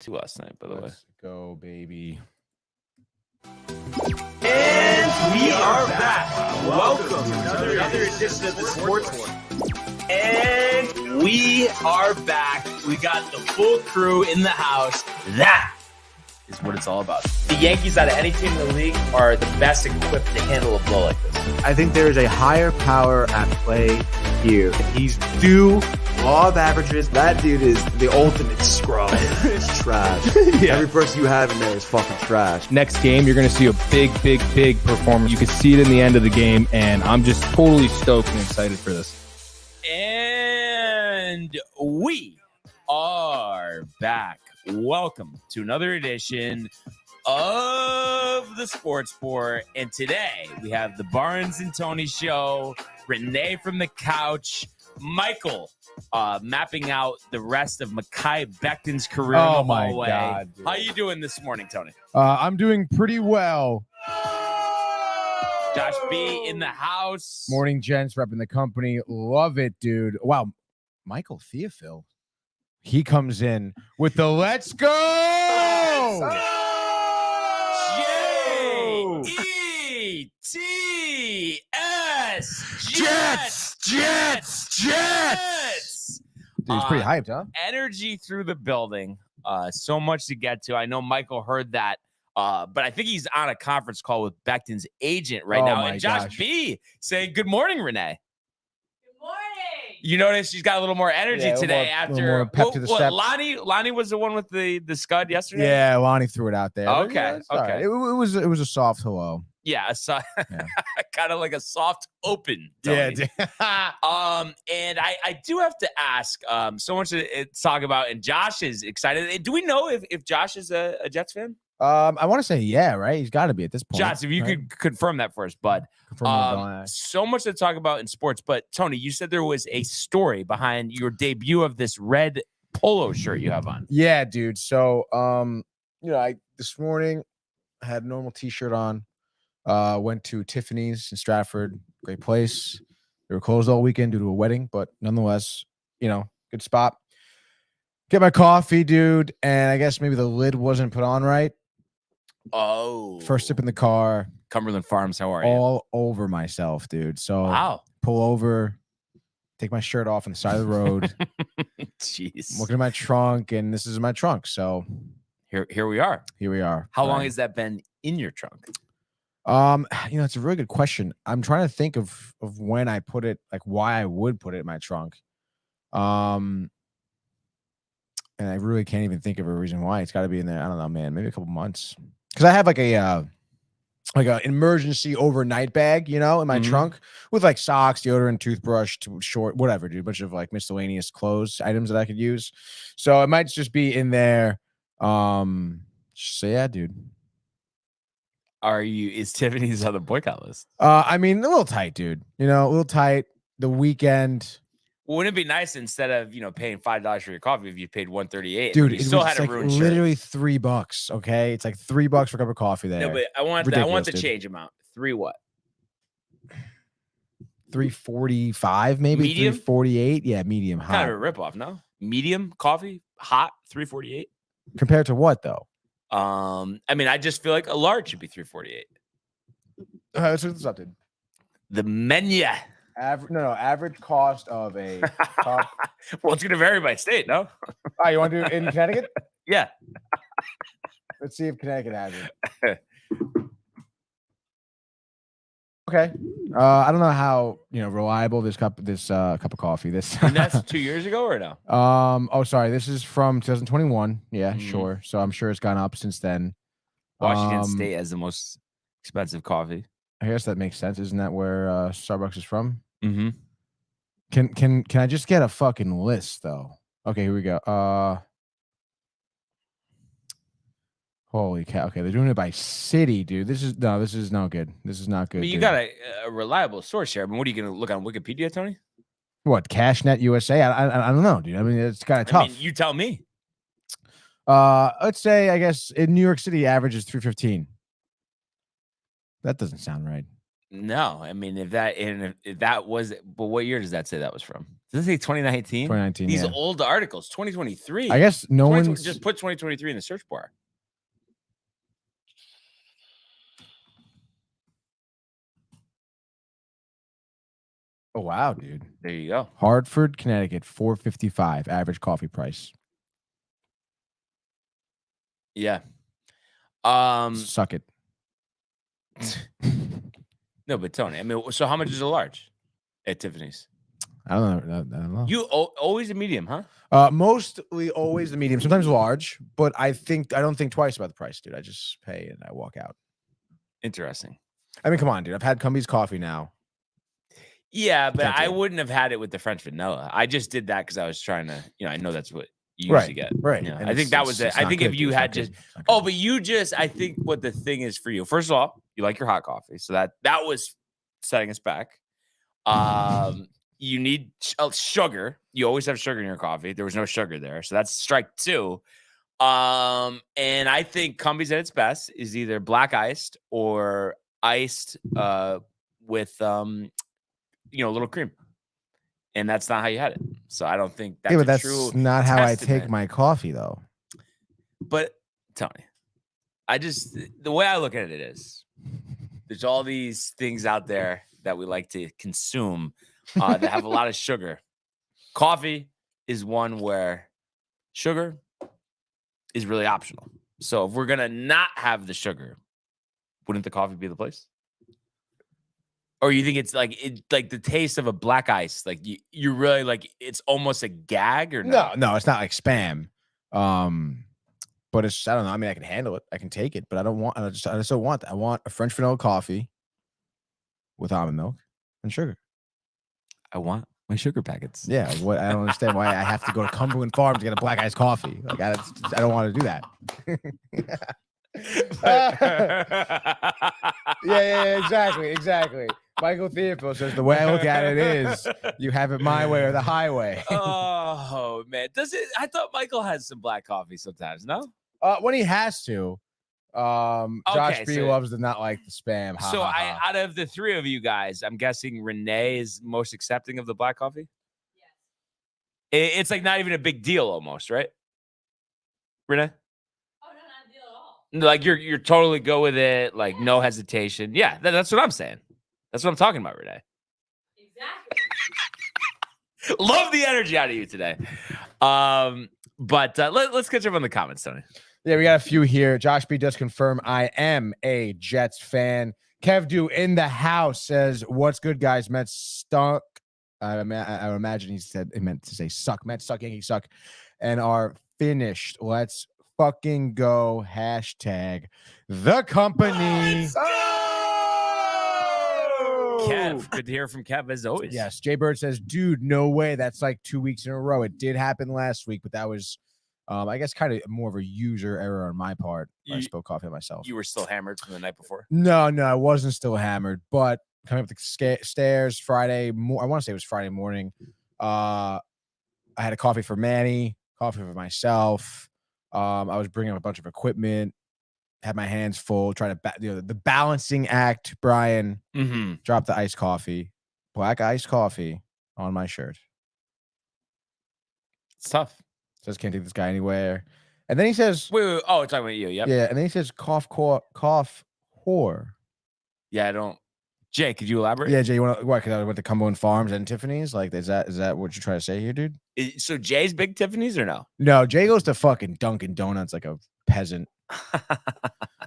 2 last night, by the way. Let's go, baby. And we are back. Welcome to another edition of the Sports War. And we are back. We got the full crew in the house. That is what it's all about. The Yankees, out of any team in the league, are the best equipped to handle a blow like this. I think there is a higher power at play here. He's due law of averages. That dude is the ultimate scrub. It's trash. Yeah. Every person you have in there is fucking trash. Next game, you're going to see a big performance. You can see it in the end of the game, and I'm just totally stoked and excited for this. And we are back. Welcome to another edition of the Sports Sport. And today we have the Barnes and Tony Show, Renee from the couch, Michael mapping out the rest of Mekhi Becton's career. Oh, in the my hallway. God, dude. How you doing this morning, Tony? I'm doing pretty well. Josh B in the house. Morning, gents, repping the company. Love it, dude. Wow, Michael Theophil. He comes in with the let's go! J-E-T-S. Jets. Dude, he's pretty hyped, huh? Energy through the building. So much to get to. I know Michael heard that. But I think he's on a conference call with Becton's agent right now. My And Josh gosh. B saying, good morning, Renee. Good morning. You notice she's got a little more energy Yeah, a little today more- after little more pep to the step. Lonnie was the one with the scud yesterday. Yeah, Lonnie threw it out there. But, Okay, yeah, it's all okay. right. It was a soft hello. Yeah, I saw Yeah. kind of like a soft open. Tony. Yeah. And I do have to ask, so much to talk about, and Josh is excited. Do we know if Josh is a Jets fan? I want to say yeah, right? He's got to be at this point. Josh, if you right? could confirm that for us, bud. Confirm or deny. So much to talk about in sports, but Tony, you said there was a story behind your debut of this red polo shirt you have on. Yeah, dude. So, I this morning I had a normal t-shirt on. Went to Tiffany's in Stratford, great place. They were closed all weekend due to a wedding, but nonetheless, good spot. Get my coffee, dude, and I guess maybe the lid wasn't put on right. Oh, First sip in the car, Cumberland Farms. How are you? all over myself, dude. So Wow. pull over, take my shirt off on the side of the road. Jeez. Looking at my trunk, and this is my trunk. So Here we are. here we are. How long Right. has that been in your trunk? It's a really good question. I'm trying to think of when I put it, like why I would put it in my trunk. And I really can't even think of a reason why. It's got to be in there. I don't know, man. Maybe a couple months. Because I have like a emergency overnight bag, in my Mhm. trunk with like socks, deodorant, toothbrush, short, whatever, dude. A bunch of like miscellaneous clothes items that I could use. So it might just be in there. So yeah, dude. Is Tiffany's on the boycott list? I mean, a little tight, dude. A little tight. The weekend. Wouldn't it be nice instead of paying $5 for your coffee if you paid $138? Dude, you it still was had a like ruined shirt. literally $3. Okay, it's like $3 for a cup of coffee there. No, but I want Ridiculous, the dude. change amount. 3 what? $3.45, maybe Medium? $3.48. Yeah, medium hot. Kind of a ripoff, no? Medium coffee, hot, $3.48. Compared to what though? I mean, I just feel like a large should be $3.48. Let's look this up, dude. The menu. Average cost of a cup. Well, it's gonna vary by state, no? Oh, you want to do it in Connecticut? Yeah. Let's see if Connecticut has it. Okay. I don't know how reliable this cup of coffee. And that's 2 years ago or no? Oh, sorry. This is from 2021. Yeah, Mhm. sure. So I'm sure it's gone up since then. Washington State has the most expensive coffee. I guess that makes sense. Isn't that where Starbucks is from? Mm-hmm. Can I just get a fucking list though? Okay, here we go. Holy cow. Okay, they're doing it by city, dude. This is no good. This is not good. But you dude. got a reliable source here. I mean, what are you gonna look on Wikipedia, Tony? What, CashNet USA? I don't know, dude. I mean, it's kind of tough. I mean, you tell me. Let's say, I guess in New York City, average is $3.15. That doesn't sound right. No, I mean if that was, but what year does that say that was from? Does it say 2019? 2019. These Yeah. old articles, 2023. I guess no 2020 one's just put 2023 in the search bar. Oh wow, dude. There you go. Hartford, Connecticut, $4.55 average coffee price. Yeah. Suck it. No, but Tony, I mean, so how much is a large at Tiffany's? I don't know. You always a medium, huh? Mostly always the medium, sometimes large, but I don't think twice about the price, dude. I just pay and I walk out. Interesting. I mean, come on, dude. I've had Cumby's coffee now. Yeah, but Can't do I it. wouldn't have had it with the French vanilla. I just did that because I was trying to, I know that's what you usually get. Right. You know, And I think that was it. I think if you had just, but you just, I think what the thing is for you, first of all, you like your hot coffee. So that was setting us back. You need sugar. You always have sugar in your coffee. There was no sugar there. So that's strike two. And I think Cumby's at its best is either black iced or iced with a little cream. And that's not how you had it. So I don't think that's that's true not how I testament. take my coffee, though. But Tony, the way I look at it is there's all these things out there that we like to consume that have a lot of sugar. Coffee is one where sugar is really optional. So if we're going to not have the sugar, wouldn't the coffee be the place? Or you think it's like the taste of a black ice, like you really like it's almost a gag or no, it's not like spam. But it's I don't know. I mean, I can handle it. I can take it, but I just don't want that. I want a French vanilla coffee with almond milk and sugar. I want my sugar packets. Yeah, what I don't understand why I have to go to Cumberland Farms to get a black iced coffee. Like I don't want to do that. yeah, exactly. Michael Theophil says the way I look at it is you have it my way or the highway. Oh man, does it? I thought Michael has some black coffee sometimes. No, when he has to. Josh B loves to not like the spam. Out of the three of you guys, I'm guessing Renee is most accepting of the black coffee. Yes. It's like not even a big deal, almost, right? Renee. Oh, no, not a deal at all. Like you're totally go with it, like no hesitation. Yeah, that's what I'm saying. That's what I'm talking about, Renee. Exactly. Love the energy out of you today. But let's catch up on the comments, Tony. Yeah, we got a few here. Josh B does confirm I am a Jets fan. Kev Do in the house says, "What's good, guys? Mets stunk." I imagine he meant to say suck. Mets suck. Yankees suck, and are finished. Let's fucking go. Hashtag the company. Kev, good to hear from Kev as always. Yes, Jay Bird says, "Dude, no way. That's like 2 weeks in a row. It did happen last week, but that was." I guess kind of more of a user error on my part. I spilled coffee on myself. You were still hammered from the night before? No, I wasn't still hammered. But coming up the stairs Friday, I want to say it was Friday morning. I had a coffee for Manny, coffee for myself. I was bringing up a bunch of equipment, had my hands full, trying to the balancing act. Brian dropped the iced coffee, black iced coffee on my shirt. It's tough. Says can't take this guy anywhere, and then he says, "Wait. Oh, talking about you. Yep. Yeah." And then he says, "Cough, whore." Yeah, I don't. Jay, could you elaborate? Yeah, Jay, you want to what? Because I went to Cumberland Farms and Tiffany's. Like, is that what you're trying to say here, dude? So Jay's big Tiffany's or no? No, Jay goes to fucking Dunkin' Donuts like a peasant.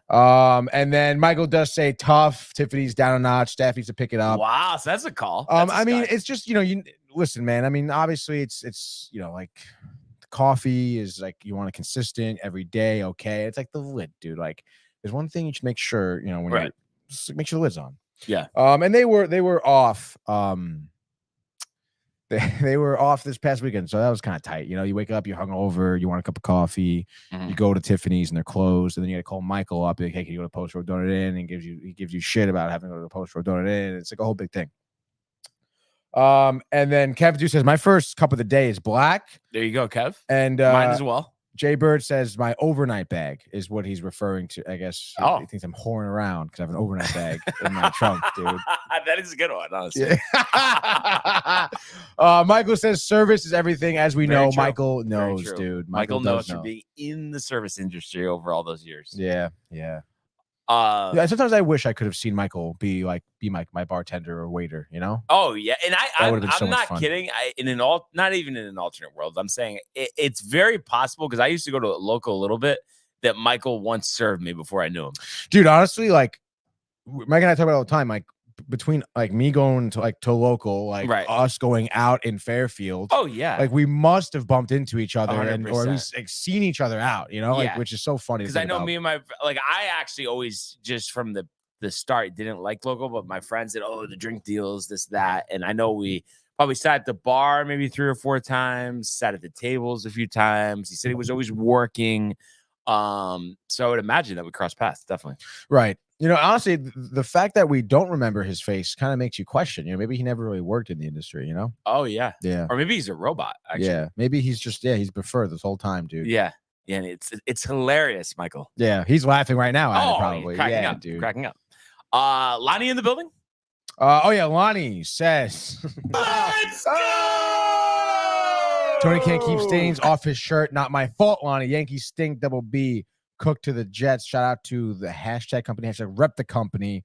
And then Michael does say tough. Tiffany's down a notch. Staff needs to pick it up. Wow, so that's a call. I mean, it's just you listen, man. I mean, obviously, it's like. Coffee is like you want it consistent every day. Okay, it's like the lid, dude. Like there's one thing you should make sure when you make sure the lid's on. Yeah. And they were off. They were off this past weekend, so that was kind of tight. You wake up, you're hungover, you want a cup of coffee, you go to Tiffany's and they're closed, and then you got to call Michael up, like, hey, can you go to Post Road Donut Inn? And he gives you shit about having to go to the Post Road Donut Inn. It's like a whole big thing. And then Kev says my first cup of the day is black. There you go, Kev. And mine as well. Jay Bird says my overnight bag is what he's referring to. I guess he thinks I'm whoring around because I have an overnight bag in my trunk, dude. That is a good one, honestly. Yeah. Michael says service is everything, as we Very know. true. Michael Very knows, true. dude. Michael does knows for know. being in the service industry over all those years. Yeah. Yeah, sometimes I wish I could have seen Michael be my bartender or waiter, you know? Oh yeah, and I'm so much not fun. kidding. Not even in an alternate world. I'm saying it's very possible because I used to go to a local a little bit that Michael once served me before I knew him. Dude, honestly, like Mike and I talk about it all the time, like between like me going to local, like us going out in Fairfield. Oh yeah, like we must have bumped into each other 100%. or at least like seen each other out, you know, like which is so funny because I know me and I actually always just from the start didn't like local, but my friends said, "Oh, the drink deals, this that," and I know we probably sat at the bar maybe 3 or 4 times, sat at the tables a few times. He said he was always working, so I would imagine that we crossed paths definitely. Right. You know, honestly, the fact that we don't remember his face kind of makes you question, you know, maybe he never really worked in the industry, you know? Oh, yeah. Yeah. Or maybe he's a robot, actually. Yeah. Maybe he's just, he's preferred this whole time, dude. Yeah. Yeah. And it's hilarious, Michael. Yeah. He's laughing right now at it, probably. Cracking up, dude. Cracking up. Lonnie in the building? Lonnie says. Let's go! Tony can't keep stains off his shirt. Not my fault, Lonnie. Yankees stink, double B. Cook to the Jets. Shout out to the hashtag company, hashtag rep the company.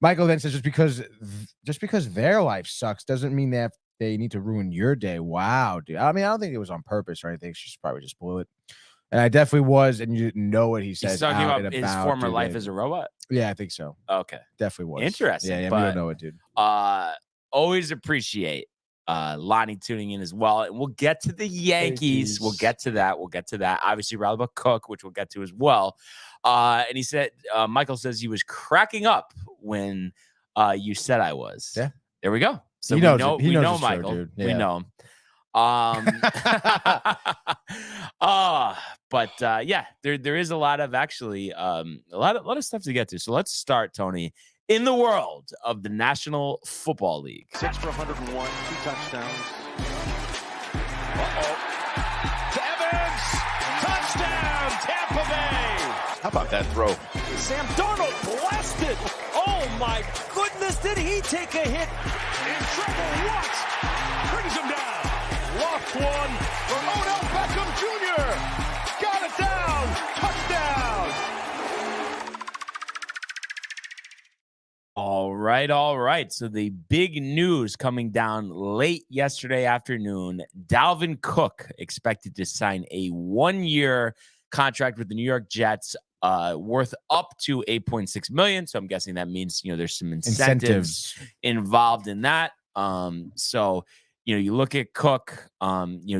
Michael then says just because their life sucks doesn't mean that they need to ruin your day. Wow, dude. I mean, I don't think it was on purpose or anything. She probably just blew it. And I definitely was, and you didn't know what he says. He's talking about his former life as a robot? Yeah, I think so. Okay. Definitely was. Interesting. Yeah, we don't know it, dude. Always appreciate Lonnie tuning in as well. And we'll get to the Yankees. We'll get to that. Obviously, rather about Cook, which we'll get to as well. And he said, Michael says he was cracking up when you said I was. Yeah. There we go. So he we knows know Michael. Show, dude. Yeah. We know him. There is a lot of actually a lot of stuff to get to. So let's start, Tony, in the world of the National Football League. 6 for 101, 2 touchdowns. To Evans, touchdown, Tampa Bay. How about that throw? Sam Darnold blasted. Oh my goodness, did he take a hit? In trouble, Watts brings him down. Loft one for Odell Beckham Jr. Got it down, touchdown. All right. So the big news coming down late yesterday afternoon, Dalvin Cook expected to sign a 1-year contract with the New York Jets worth up to $8.6 million. So I'm guessing that means, there's some incentives involved in that. So, you look at Cook,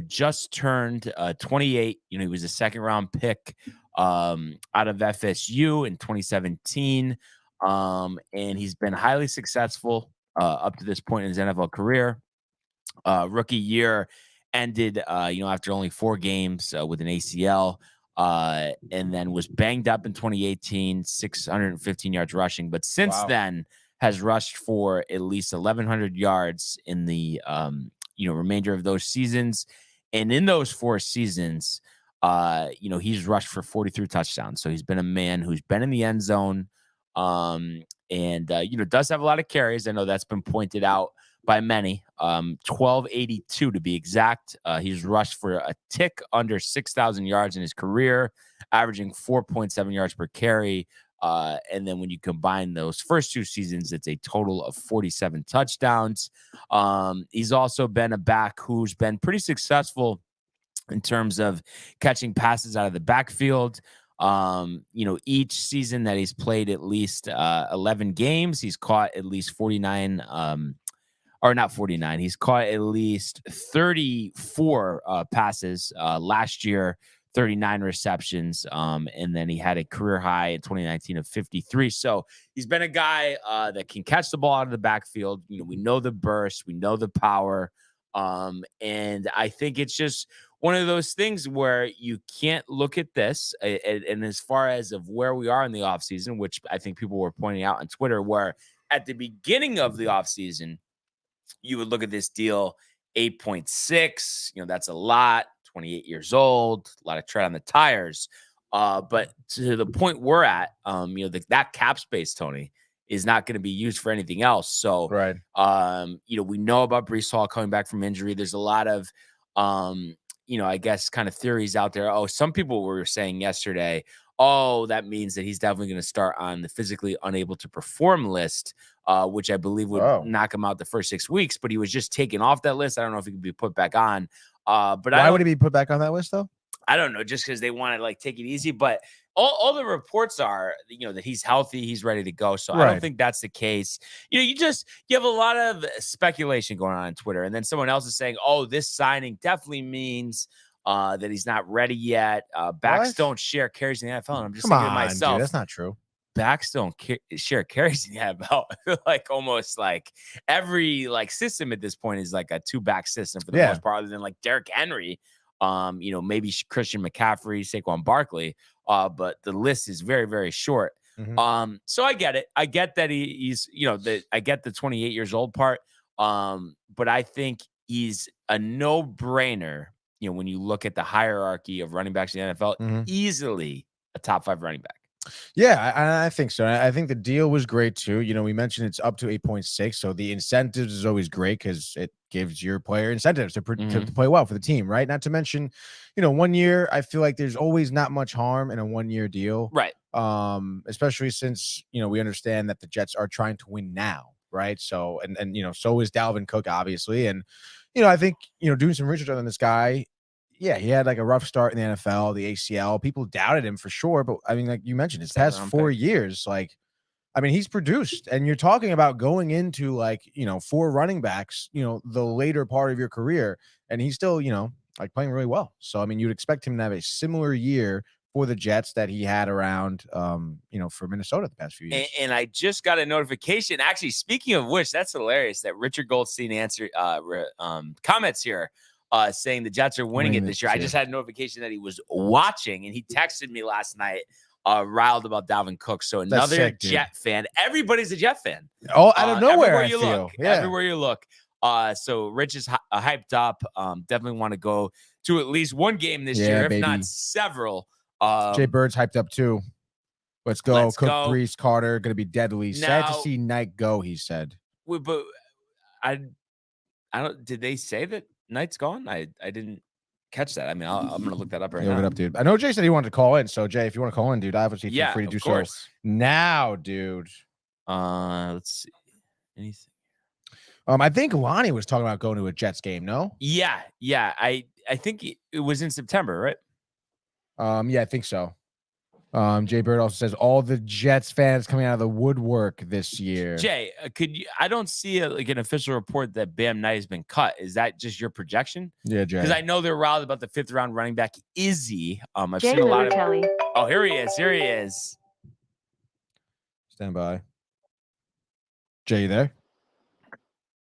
just turned 28. He was a 2nd-round pick out of FSU in 2017. And he's been highly successful up to this point in his NFL career. Rookie year ended, after only 4 games with an ACL, and then was banged up in 2018, 615 yards rushing. But since then has rushed for at least 1,100 yards in the, remainder of those seasons. And in those 4 seasons, he's rushed for 43 touchdowns. So he's been a man who's been in the end zone. Does have a lot of carries. I know that's been pointed out by many. 1282 to be exact. He's rushed for a tick under 6,000 yards in his career, averaging 4.7 yards per carry. And then when you combine those first 2 seasons, it's a total of 47 touchdowns. He's also been a back who's been pretty successful in terms of catching passes out of the backfield. Each season that he's played at least 11 games, he's caught at least 49, or not 49. He's caught at least 34 passes. Last year, 39 receptions. And then he had a career high in 2019 of 53. So he's been a guy that can catch the ball out of the backfield. We know the burst, we know the power. And I think it's just one of those things where you can't look at this and as far as of where we are in the offseason, which I think people were pointing out on Twitter, where at the beginning of the offseason, you would look at this deal, 8.6, that's a lot. 28 years old, a lot of tread on the tires. But to the point we're at, that cap space, Tony, is not going to be used for anything else. So, Right. We know about Breece Hall coming back from injury. There's a lot of, I guess kind of theories out there. Oh, some people were saying yesterday, oh, that means that he's definitely going to start on the physically unable to perform list, which I believe would knock him out the first 6 weeks. But he was just taken off that list. I don't know if he could be put back on. But why would he be put back on that list though? I don't know, just because they want to take it easy. But all the reports are, that he's healthy, he's ready to go. So I don't think that's the case. You have a lot of speculation going on Twitter, and then someone else is saying, "Oh, this signing definitely means that he's not ready yet." Backs don't share carries in the NFL. And I'm just thinking to myself, dude, that's not true. Backs don't share carries in the NFL. I feel almost every system at this point is a 2-back system for the most part, other than Derrick Henry. Maybe Christian McCaffrey, Saquon Barkley, but the list is very, very short. Mm-hmm. So I get it. I get that he's, I get the 28 years old part. But I think he's a no-brainer, when you look at the hierarchy of running backs in the NFL, easily a top 5 running back. Yeah, I think so. I think the deal was great too. We mentioned it's up to 8.6, so the incentives is always great because it gives your player incentives to play well for the team, right? Not to mention, 1 year. I feel like there's always not much harm in a 1-year deal, right? Especially since we understand that the Jets are trying to win now, right? So and so is Dalvin Cook, obviously, and I think doing some research on this guy. Yeah, he had a rough start in the NFL, the ACL. People doubted him for sure, but I mean, like you mentioned, his past 4 years, he's produced. And you're talking about going into 4 running backs, the later part of your career, and he's still, playing really well. So I mean, you'd expect him to have a similar year for the Jets that he had around, for Minnesota the past few years. And I just got a notification. Actually, speaking of which, that's hilarious that Richard Goldstein comments here. Saying the Jets are winning it this year. I just had a notification that he was watching, and he texted me last night, riled about Dalvin Cook. So another sick, Jet fan. Everybody's a Jet fan. Oh, out of nowhere, Everywhere you look. So Rich is hyped up. Definitely want to go to at least one game this year, if not several. Jay Bird's hyped up too. Let's go. Cook, Breece, Carter, going to be deadly. Sad to see Knight go, he said. But I don't. Did they say that Knight's gone? I didn't catch that. I mean, I'm gonna look that up right now. Look it up, dude. I know Jay said he wanted to call in. So Jay, if you want to call in, dude, obviously feel free to do so now, dude. Let's see. Anything? I think Lonnie was talking about going to a Jets game. No. Yeah. I think it was in September, right? Yeah, I think so. Jay Bird also says all the Jets fans coming out of the woodwork this year. Jay, I don't see an official report that Bam Knight has been cut. Is that just your projection? Yeah, Jay. Because I know they're riled about the 5th round running back Izzy. I've seen a lot of. Oh, here he is. Stand by. Jay, you there?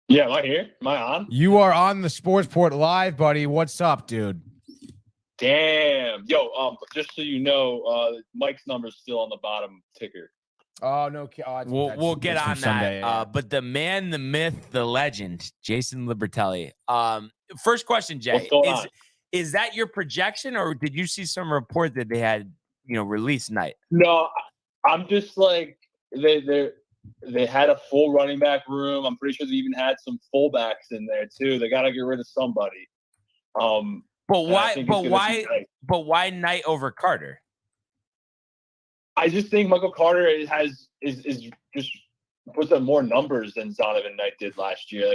Yeah, am I here? Am I on? You are on the Sportsport Live, buddy. What's up, dude? Damn. Yo, just so you know, Mike's number is still on the bottom ticker. Oh, no. We'll get on that. Sunday, yeah. But the man, the myth, the legend, Jason Libertelli. First question, Jay. Is that your projection, or did you see some report that they had, released Knight? No, I'm just they had a full running back room. I'm pretty sure they even had some fullbacks in there too. They got to get rid of somebody. But why Knight over Carter? I just think Michael Carter is just puts up more numbers than Zonovan Knight did last year.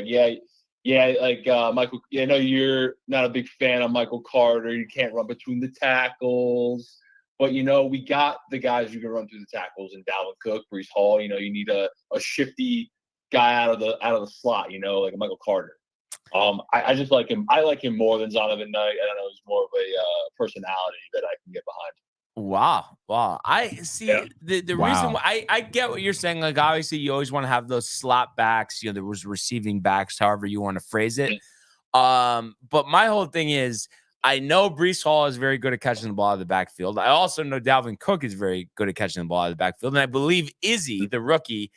Michael. I know you're not a big fan of Michael Carter. You can't run between the tackles, but we got the guys who can run through the tackles, and Dalvin Cook, Breece Hall. You need a shifty guy out of the slot. Like a Michael Carter. I just like him. I like him more than Zonovan Knight. I don't know. He's more of a personality that I can get behind. Wow. I see the reason why I get what you're saying. Obviously, you always want to have those slot backs. There was receiving backs, however you want to phrase it. But my whole thing is, I know Breece Hall is very good at catching the ball out of the backfield. I also know Dalvin Cook is very good at catching the ball out of the backfield, and I believe Izzy, the rookie,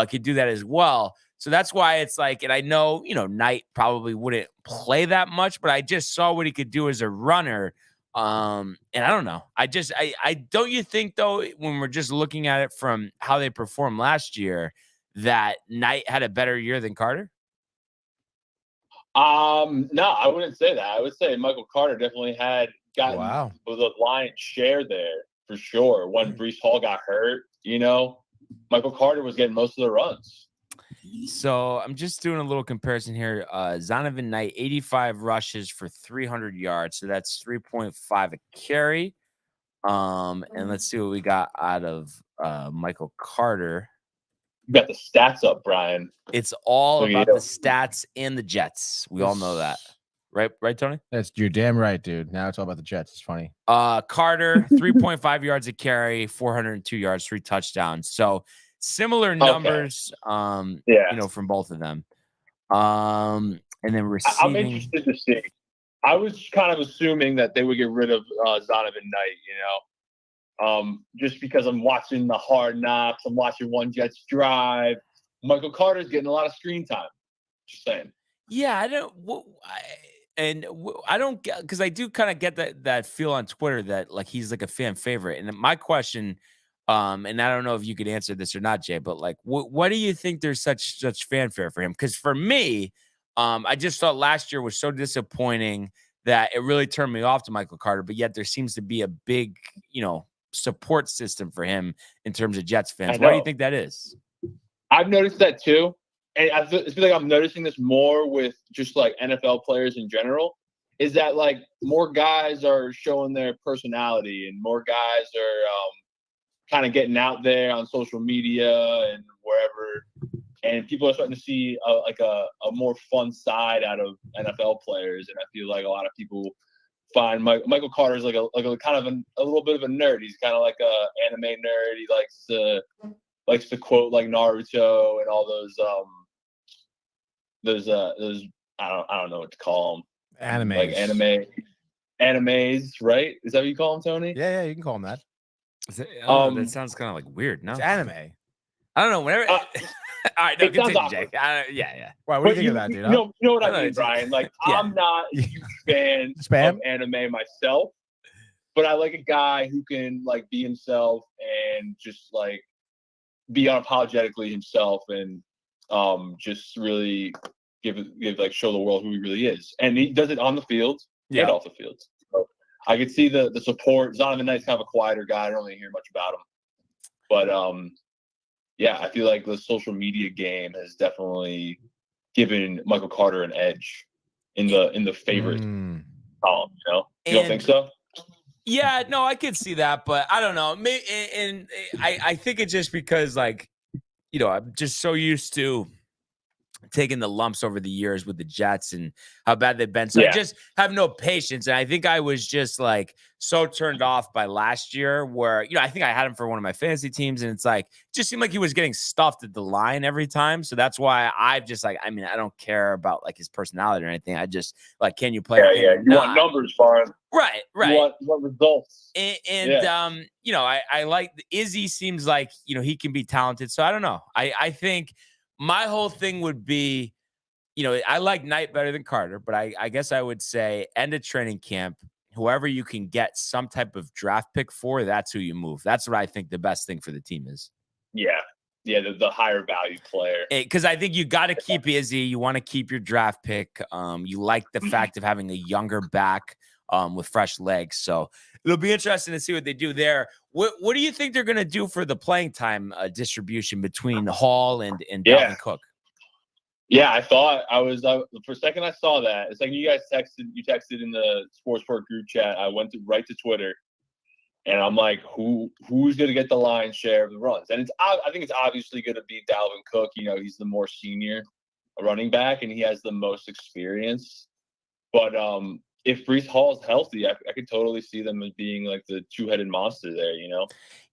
could do that as well. So that's why it's like, and I know, Knight probably wouldn't play that much, but I just saw what he could do as a runner. And I don't know. I don't you think though, when we're just looking at it from how they performed last year, that Knight had a better year than Carter? No, I wouldn't say that. I would say Michael Carter definitely had gotten the lion's share there for sure. When Breece Hall got hurt, Michael Carter was getting most of the runs. So I'm just doing a little comparison here. Zonovan Knight, 85 rushes for 300 yards. So that's 3.5 a carry. And let's see what we got out of Michael Carter. You got the stats up, Brian. It's all about the stats and the Jets. We all know that. Right, Tony? You're damn right, dude. Now it's all about the Jets. It's funny. Carter, 3.5 yards a carry, 402 yards, 3 touchdowns. So similar numbers, from both of them. And then receiving. I'm interested to see. I was kind of assuming that they would get rid of Zonovan Knight, just because I'm watching the Hard Knocks. I'm watching One Jets Drive. Michael Carter's getting a lot of screen time. Just saying. Yeah, I don't get, because I do kind of get that feel on Twitter that like he's like a fan favorite. And my question, and I don't know if you could answer this or not, Jay, but like, what do you think there's such fanfare for him? Because for me, I just thought last year was so disappointing that it really turned me off to Michael Carter. But yet there seems to be a big, support system for him in terms of Jets fans. Why do you think that is? I've noticed that too. And I feel like I'm noticing this more with just like NFL players in general, is that like more guys are showing their personality and more guys are kind of getting out there on social media and wherever. And people are starting to see a more fun side out of NFL players. And I feel like a lot of people find Michael Carter is like a kind of a little bit of a nerd. He's kind of like a anime nerd. He likes to quote like Naruto and all those I don't know what to call them. Animes. Like animes, right? Is that what you call them, Tony? Yeah, you can call them that. That sounds kind of like weird. No, it's anime. I don't know. Whenever. All right, no, continue, Jake. Yeah. Why? What do you think of that, dude? You know what I mean, Brian? Like, I'm not a huge fan of anime myself, but I like a guy who can like be himself and just like be unapologetically himself and just really give show the world who he really is. And he does it on the field and off the field. So I could see the support. Zonovan Knight's kind of a quieter guy. I don't really hear much about him. But yeah, I feel like the social media game has definitely given Michael Carter an edge in the favorite column, You don't think so? Yeah, no, I could see that, but I don't know. Maybe, and I think it's just because, like, I'm just so used to taking the lumps over the years with the Jets and how bad they've been. So I just have no patience. And I think I was just like so turned off by last year where, I think I had him for one of my fantasy teams and it's like, just seemed like he was getting stuffed at the line every time. So that's why I've just like, I don't care about like his personality or anything. I just like, can you play? Yeah. You want numbers, Farm. Right. You want results. And I like Izzy seems like, he can be talented. So I don't know. I think my whole thing would be, I like Knight better than Carter, but I guess I would say end of training camp, whoever you can get some type of draft pick for, that's who you move. That's what I think the best thing for the team is. Yeah, the higher value player. Because I think you got to keep Izzy. You want to keep your draft pick. You like the fact of having a younger back with fresh legs. So it'll be interesting to see what they do there. What do you think they're going to do for the playing time distribution between Hall and Dalvin Cook? Yeah, I thought I was for a second I saw that. It's like you guys texted in the Sports Sport group chat. I went right to Twitter, and I'm like, who's going to get the lion's share of the runs? And I think it's obviously going to be Dalvin Cook. He's the more senior running back, and he has the most experience. But if Breece Hall is healthy, I could totally see them as being like the two-headed monster there,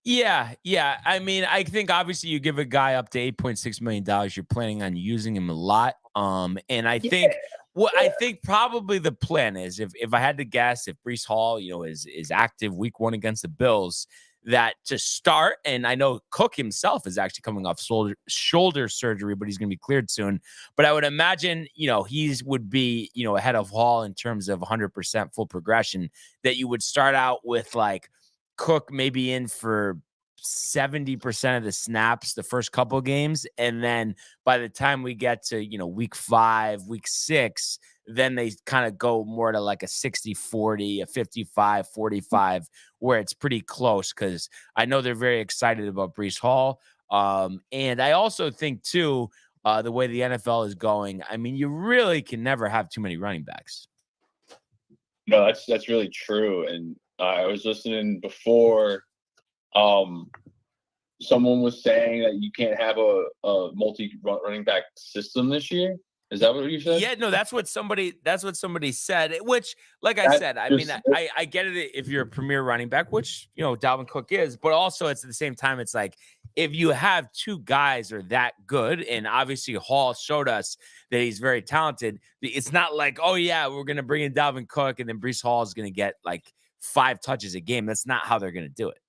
Yeah. I mean, I think obviously you give a guy up to $8.6 million, you're planning on using him a lot. And I think I think probably the plan is if I had to guess, if Breece Hall, is active week 1 against the Bills, that to start. And I know Cook himself is actually coming off shoulder surgery, but he's going to be cleared soon. But I would imagine, he would be, ahead of Hall in terms of 100% full progression, that you would start out with like Cook maybe in for 70% of the snaps the first couple of games. And then by the time we get to, week 5, week 6, then they kind of go more to like a 60-40, a 55-45, where it's pretty close, because I know they're very excited about Breece Hall. And I also think, too, the way the NFL is going, I mean, you really can never have too many running backs. No, that's really true. And I was listening before. Someone was saying that you can't have a multi running back system this year. Is that what you said? Yeah, no, that's what somebody said, which, like I said, I mean, I get it if you're a premier running back, which, Dalvin Cook is, but also it's at the same time, it's like, if you have two guys are that good, and obviously Hall showed us that he's very talented, it's not like, oh yeah, we're going to bring in Dalvin Cook and then Breece Hall is going to get like 5 touches a game. That's not how they're going to do it.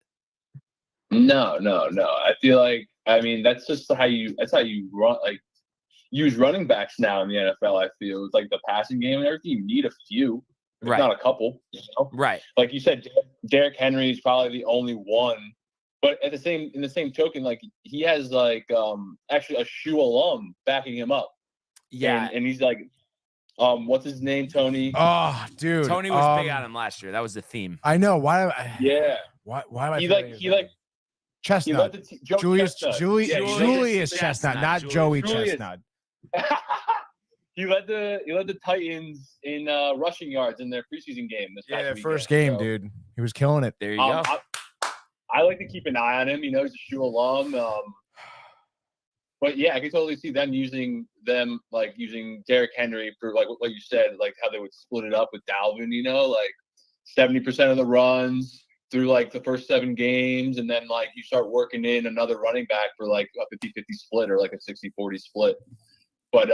No. I feel like, I mean, that's how you run, like, use running backs now in the NFL. I feel it's like the passing game and everything. You need a few, right? Not a couple, right? Like you said, Derrick Henry is probably the only one. But in the same token, like he has like actually a shoe alum backing him up. Yeah, and he's like, what's his name? Tony. Oh, dude, Tony was big on him last year. That was the theme. I know. Why? Yeah. Why am I? He like Chestnut. Julius Chestnut, not Joey Chestnut. He led the Titans in rushing yards in their preseason game. Their first game, dude. He was killing it. There you go. I like to keep an eye on him. He's a shoe alum. But yeah, I can totally see them using Derrick Henry for like you said, like how they would split it up with Dalvin. Like 70% of the runs through like the first 7 games, and then like you start working in another running back for like a 50-50 split or like a 60-40 split. But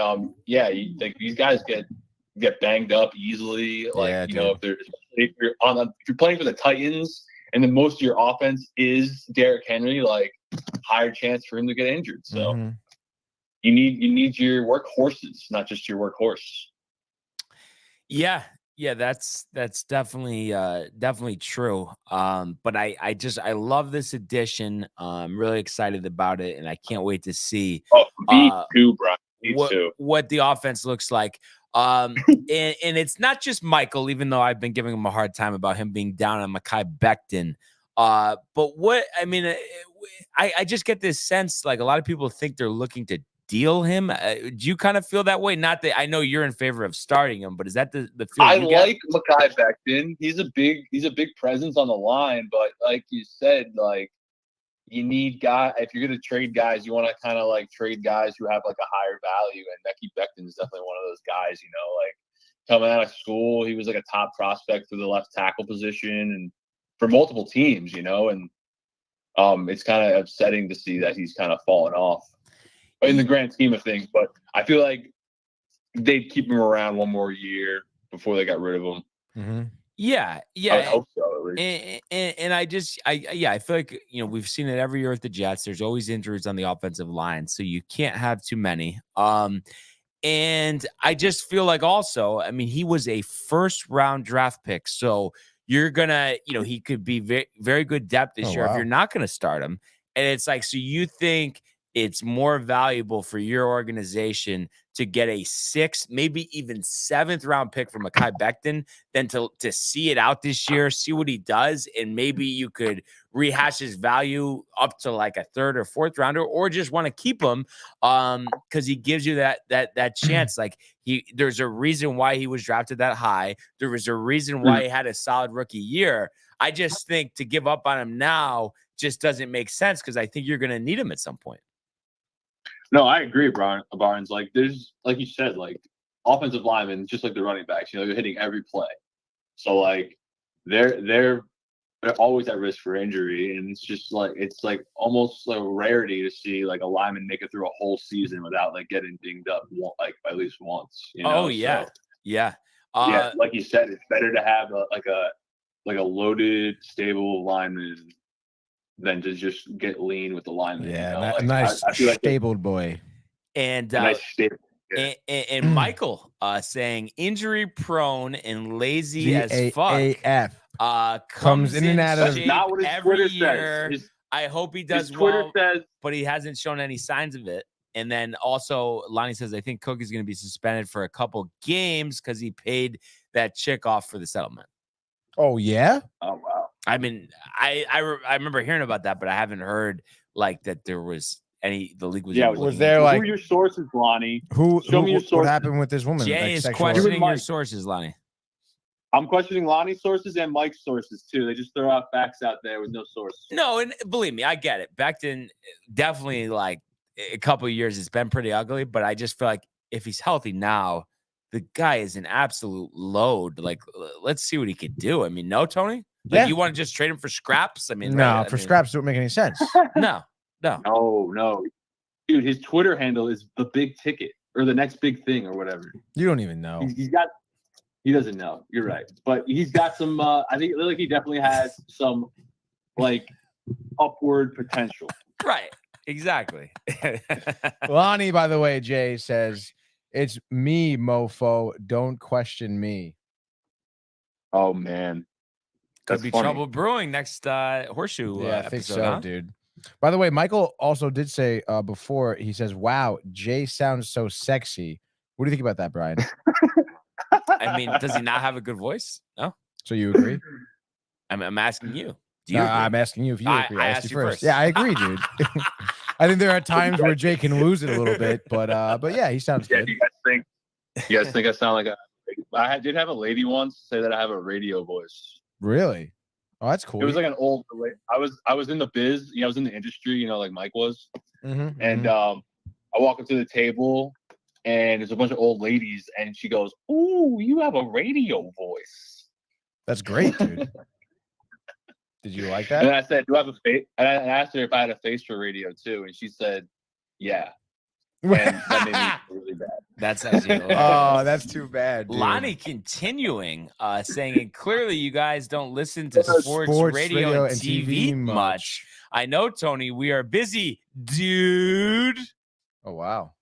yeah, these guys get banged up easily. Like if you're playing for the Titans and then most of your offense is Derrick Henry, like higher chance for him to get injured. So you need your workhorses, not just your workhorse. Yeah, that's definitely true. But I love this edition. I'm really excited about it, and I can't wait to see. Oh, me too, Brian. What the offense looks like. And it's not just Michael, even though I've been giving him a hard time about him being down on Mekhi Becton. But what I mean, I just get this sense like a lot of people think they're looking to deal him. Do you kind of feel that way? Not that I know you're in favor of starting him, but is that the feeling I you get? like Mekhi Becton. He's a big presence on the line, but like you said, like you need guys. If you're going to trade guys, you want to kind of like trade guys who have like a higher value. And Mekhi Becton is definitely one of those guys. Like coming out of school, he was like a top prospect for the left tackle position and for multiple teams. And it's kind of upsetting to see that he's kind of fallen off in the grand scheme of things. But I feel like they'd keep him around one more year before they got rid of him. Mm-hmm. Yeah. I hope so, at least. And I feel like we've seen it every year with the Jets. There's always injuries on the offensive line, so you can't have too many. And I just feel like also, I mean, he was a 1st-round draft pick, so you're gonna, he could be very, very good depth this year if you're not gonna start him. And it's like, so you think it's more valuable for your organization to get a 6th, maybe even 7th round pick from Mekhi Becton than to see it out this year, see what he does, and maybe you could rehash his value up to like a 3rd or 4th rounder, or just want to keep him because he gives you that chance. Like there's a reason why he was drafted that high. There was a reason why he had a solid rookie year. I just think to give up on him now just doesn't make sense because I think you're going to need him at some point. No, I agree, Barnes. Like there's, like you said, like offensive linemen, just like the running backs, they're hitting every play. So like they're always at risk for injury, and it's like almost a rarity to see like a lineman make it through a whole season without like getting dinged up like at least once. Oh yeah, so, yeah. Like you said, it's better to have a loaded, stable lineman than to just get lean with the lineman. Yeah, you know? a nice I feel like stabled boy. And a nice staple. Yeah. and Michael saying injury prone and lazy as fuck. GAAF. Comes in and out of- shape Not what his every Twitter year. says. I hope he His does Twitter well, says but he hasn't shown any signs of it. And then also Lonnie says, I think Cook is going to be suspended for a couple games because he paid that chick off for the settlement. Oh yeah. oh wow. I mean, I remember hearing about that, but I haven't heard like that there was any. The league was Yeah, even was looking there, into it. like- who are your sources, Lonnie? Who? Show me your What sources. happened with this woman? Jay Like, is sexual- questioning your Mike. sources, Lonnie. I'm questioning Lonnie's sources and Mike's sources too. They just throw out facts out there with no source. No, and believe me, I get it. Becton, definitely like a couple of years, it's been pretty ugly, but I just feel like if he's healthy now, the guy is an absolute load. Like, let's see what he could do. I mean, no, Tony? Like, Yeah. you want to just trade him for scraps? I mean, No, right? I for mean, scraps don't make any sense. No. No. Dude, his Twitter handle is the big ticket or the next big thing or whatever. You don't even know. He doesn't know. You're right. But he's got some I think like he definitely has some like upward potential. Right. Exactly. Lonnie, by the way, Jay says, it's me, mofo. Don't question me. Oh man. Could That's be funny. trouble brewing next horseshoe Yeah, I think episode, so, huh? dude. By the way, Michael also did say before, he says, wow, Jay sounds so sexy. What do you think about that, Brian? I mean, does he not have a good voice? No. So you agree? I'm asking you. Do you No, agree? I'm asking you if you I- agree. I I asked asked you you first. first. Yeah, I agree, dude. I think there are times where Jay can lose it a little bit, but yeah, he sounds Yeah, good. you guys think I sound like I did have a lady once say that I have a radio voice. Really? Oh, that's cool. It was like an old I was in the biz, I was in the industry, like Mike was. Mhm, And mhm. I walk up to the table and there's a bunch of old ladies and she goes, "Ooh, you have a radio voice." That's great, dude. Did you like And then that? I said, "Do I have a face?" And I asked her if I had a face for radio too, and she said, "Yeah." And that made me feel really bad. That's actually Oh, that's too bad, dude. Lonnie continuing, saying, and clearly you guys don't listen to sports radio and TV much. I know, Tony, we are busy, dude. Oh, wow.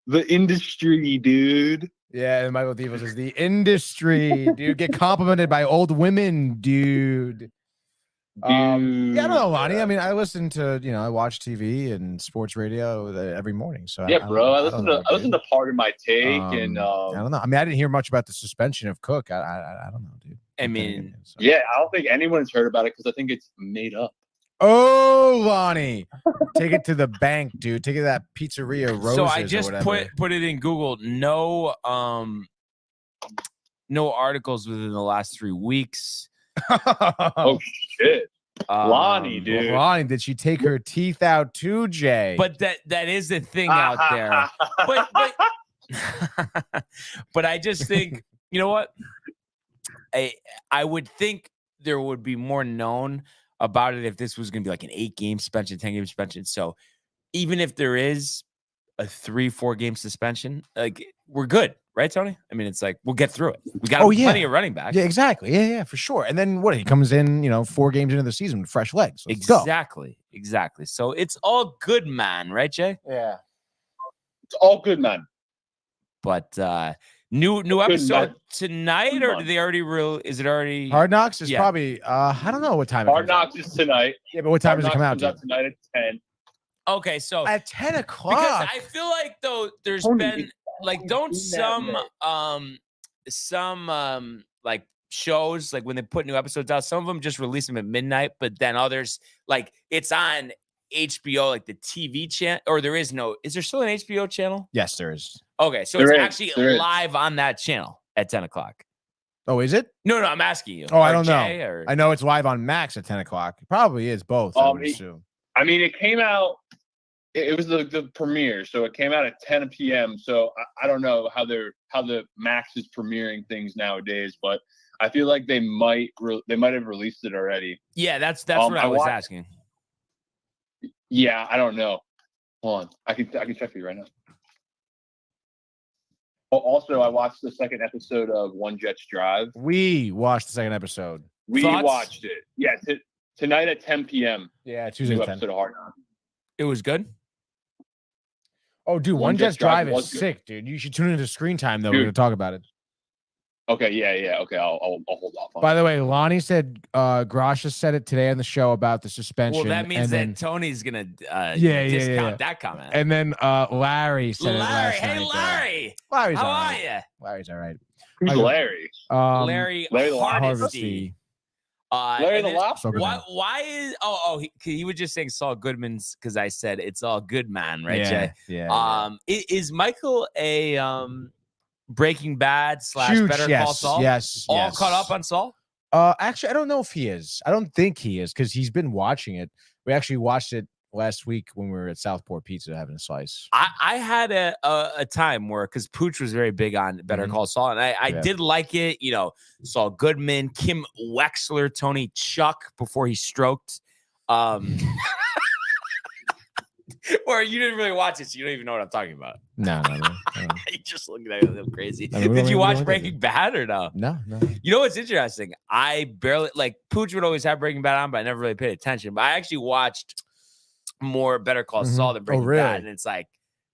The industry, dude. Yeah, and Michael Devo says the industry, dude. Get complimented by old women, dude. Yeah, I don't know, Lonnie. I mean, I listen to, I watch TV and sports radio every morning. So Yeah, bro. I don't listen know, to Part of My Take, and I don't know. I mean, I didn't hear much about the suspension of Cook. I don't know, dude. I mean, So. yeah, I don't think anyone's heard about it because I think it's made up. Oh, Lonnie, take it to the bank, dude. Take it to that pizzeria Roses. so I just or whatever. put it in Google. No articles within the last 3 weeks. Oh shit, Lonnie, Um, dude. Lonnie, did she take her teeth out too, Jay? But that is the thing out there. But I just think, you know what? I would think there would be more known about it if this was going to be like an 8-game suspension, 10-game suspension. So even if there is a 3-4 game suspension, like we're good, right, Tony? I mean, it's like we'll get through it. We got plenty of running backs. Yeah, exactly. Yeah, for sure. And then what? He comes in, 4 games into the season with fresh legs. Let's go. Exactly. So it's all good, man, right, Jay? Yeah. It's all good, man. But new episode man. tonight, Good or man. did they already? Is it already? Hard Knocks is Yeah. probably I don't know what time it Hard comes out. Knocks is tonight. Yeah, but what time Hard does it Knocks come out? comes out Jay? tonight at 10. Okay, so At 10 because o'clock. I feel like though there's Tony, been it's like always don't been that some like shows like when they put new episodes out, some of them just release them at midnight, but then others like it's on HBO, like the TV channel, or is there still an HBO channel? Yes, there is. Okay, so There it's is, actually there is. live on that channel at 10 o'clock. Oh, is it? No, I'm asking you. Oh, I Or don't Jay, know. or- I know it's live on Max at 10 o'clock. It probably is both, I would assume. I mean, it came out. It was the premiere, so it came out at 10 p.m. So I don't know how the Max is premiering things nowadays, but I feel like they might have released it already. Yeah, that's what I was asking. Yeah, I don't know. Hold on, I can check for you right now. Oh, also, I watched the second episode of One Jets Drive. We watched the second episode. We Thoughts? watched it. Yes, Tonight at 10 p.m. Yeah, Tuesday New at 10. episode of Hard Knocks. It was good. Oh, dude, One One Jets Jets Drive Drive was is good. sick, dude. You should tune into Screen Time, though. We're Dude. going to talk about it. Okay, yeah. Okay, I'll hold off on By it. the way, Lonnie said, Grasha said it today on the show about the suspension. Well, that means and that then, Tony's gonna yeah. discount that comment. And then Larry said it Larry, last hey night. Larry, Larry's how all are right. you? Larry's all right. Who's I- Larry? Larry Larry the Hardesty. Larry and the then- Lobster? Why is he was just saying Saul Goodman's because I said it's all good, man, right, yeah, Jay? yeah. Is Michael a Breaking Bad / Huge, Better Call Saul? Yes. All caught up on Saul? Actually, I don't know if he is. I don't think he is because he's been watching it. We actually watched it last week when we were at Southport Pizza having a slice. I had a time where because Pooch was very big on Better Mhm. Call Saul, and I Yeah. did like it. You know, Saul Goodman, Kim Wexler, Tony Chuck before he stroked. Or you didn't really watch it, so you don't even know what I'm talking about. No. You just looking at it a little crazy. I mean, we Did don't you even watch look at Breaking Bad or no? No. You know what's interesting? I barely like Pooch would always have Breaking Bad on, but I never really paid attention. But I actually watched more Better Call Mhm. Saul than Oh, Breaking really? Bad, and it's like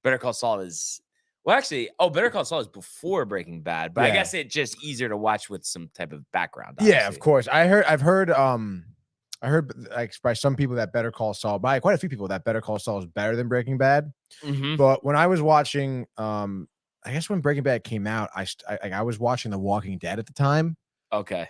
Better Call Saul is Better Call Saul is before Breaking Bad, but I Yeah. guess it's just easier to watch with some type of background. Yeah, of obviously. course. I heard like by some people that Better Call Saul, by quite a few people that Better Call Saul is better than Breaking Bad. Mhm. But when I was watching, I guess when Breaking Bad came out, I was watching The Walking Dead at the time. Okay.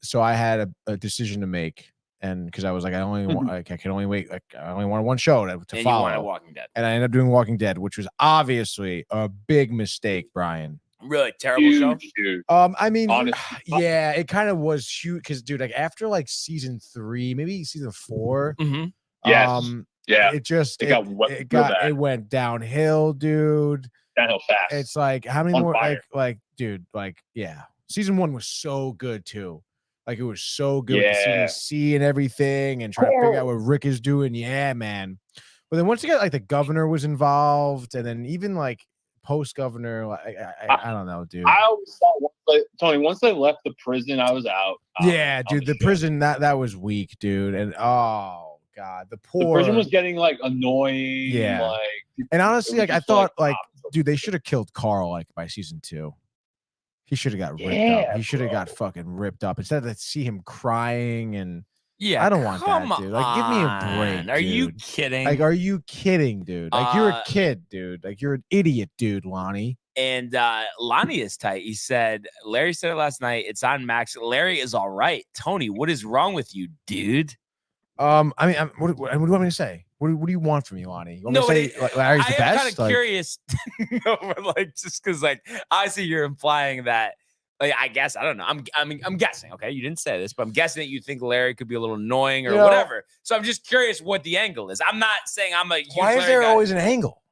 So I had a decision to make, and because I was like, I only want, like, I can only wait, like I only wanted one show to And you follow, wanted Walking Dead. and I ended up doing Walking Dead, which was obviously a big mistake, Brian. Really terrible show. Huge, dude. I mean, Honest- yeah, it kind of was huge because, dude, like after like season 3, maybe season 4, Mm-hmm. Yes. Yeah. it just It got real it bad. went downhill, dude. Downhill fast. It's like how many On more fire. like dude, like yeah. Season 1 was so good too. Like it was so good with the Yeah. CDC and everything and trying to figure out what Rick is doing. Yeah, man. But then once you got like the governor was involved, and then even like post governor, like I don't know, dude. I always thought, Tony, once they left the prison, I was out. Yeah, on dude, the show. prison that was weak, dude. And oh god, the The poor prison was getting like annoying. Yeah. Like, and it honestly, was like I just, thought like ah, dude, they should have killed Carl like by season 2. He should have got ripped up. Yeah, He should have bro. got fucking ripped up. Instead of see him crying and Yeah, I don't want that, come dude. Like, give me a on. break, Are you dude. kidding? like, are you kidding, dude? Like you're a Uh, kid, dude. Like you're an idiot, dude, Lonnie. And Lonnie is tight. He said, Larry said it last night. It's on Max. Larry is all right. Tony, what is wrong with you, dude? I mean, what do you want me to say? What do you want from me, Lonnie? You want me to say like, Larry's the I am best? kind of Like, curious. No, but like just because like obviously you're implying that. Like, I guess I don't know. I'm guessing. Okay, you didn't say this, but I'm guessing that you think Larry could be a little annoying or You know- whatever. So I'm just curious what the angle is. I'm not saying I'm a huge why is Larry there guy. always an angle?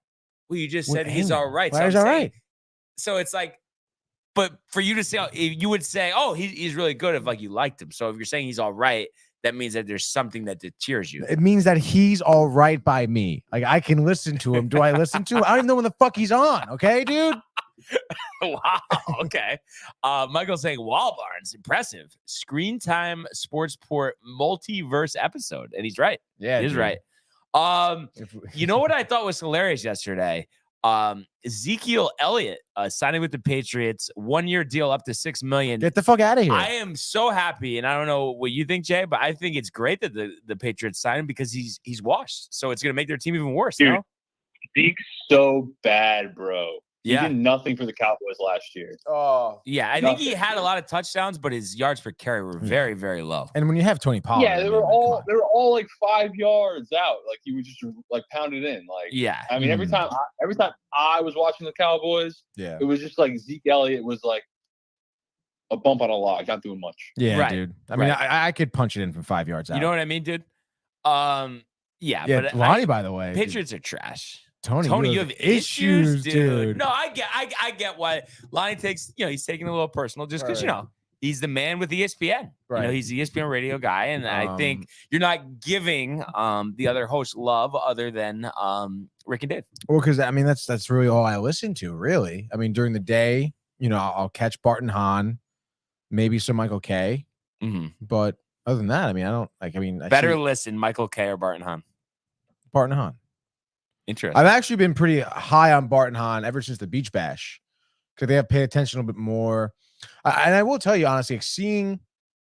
Well, you just What said he's angle? all right. Larry's I'm all saying- right. So it's like, but for you to say, you would say, oh, he's really good if like you liked him. So if you're saying he's all right, that means that there's something that deters you. It means that he's all right by me. Like I can listen to him. Do I listen to him? I don't even know when the fuck he's on. Okay, dude. Wow. Okay. Michael's saying Wall Barnes, impressive. Screen Time Sportsport multiverse episode. And he's right. Yeah, He's dude. right. You know what I thought was hilarious yesterday? Ezekiel Elliott signing with the Patriots, 1-year deal up to $6 million. Get the fuck out of here. I am so happy, and I don't know what you think, Jay, but I think it's great that the Patriots signed him because he's washed. So it's gonna make their team even worse. Dude, No? Zeke's so bad, bro. He Yeah. did nothing for the Cowboys last year. Oh. Yeah, I think he Nothing. had a lot of touchdowns, but his yards per carry were very, very low. And when you have Tony Pollard, Yeah, I they mean, were like, come all on. like 5 yards out. Like he was just like pounded in. Like Yeah. I mean, every time I was watching the Cowboys, Yeah. it was just like Zeke Elliott was like a bump on a log, not doing much. Yeah, Right, dude. I mean, right. I could punch it in from 5 yards out. You know what I mean, dude? Yeah, Yeah, but Lonnie, by the way. dude, Patriots are trash. Tony, You have issues, dude. No, I get why Lonnie takes, he's taking it a little personal just because, Right. he's the man with ESPN. Right. He's the ESPN radio guy. And I think you're not giving the other hosts love other than Rick and Dave. Well, because I mean, that's really all I listen to. Really, I mean, during the day, I'll catch Bart and Hahn, maybe some Michael K, Mm-hmm. but Other than that, I mean, I don't like. I mean, I Better see listen, Michael K or Barton Hahn. Barton Hahn. Interesting. I've actually been pretty high on Barton Hahn ever since the Beach Bash because they have paid attention a little bit more. And I will tell you honestly, like, seeing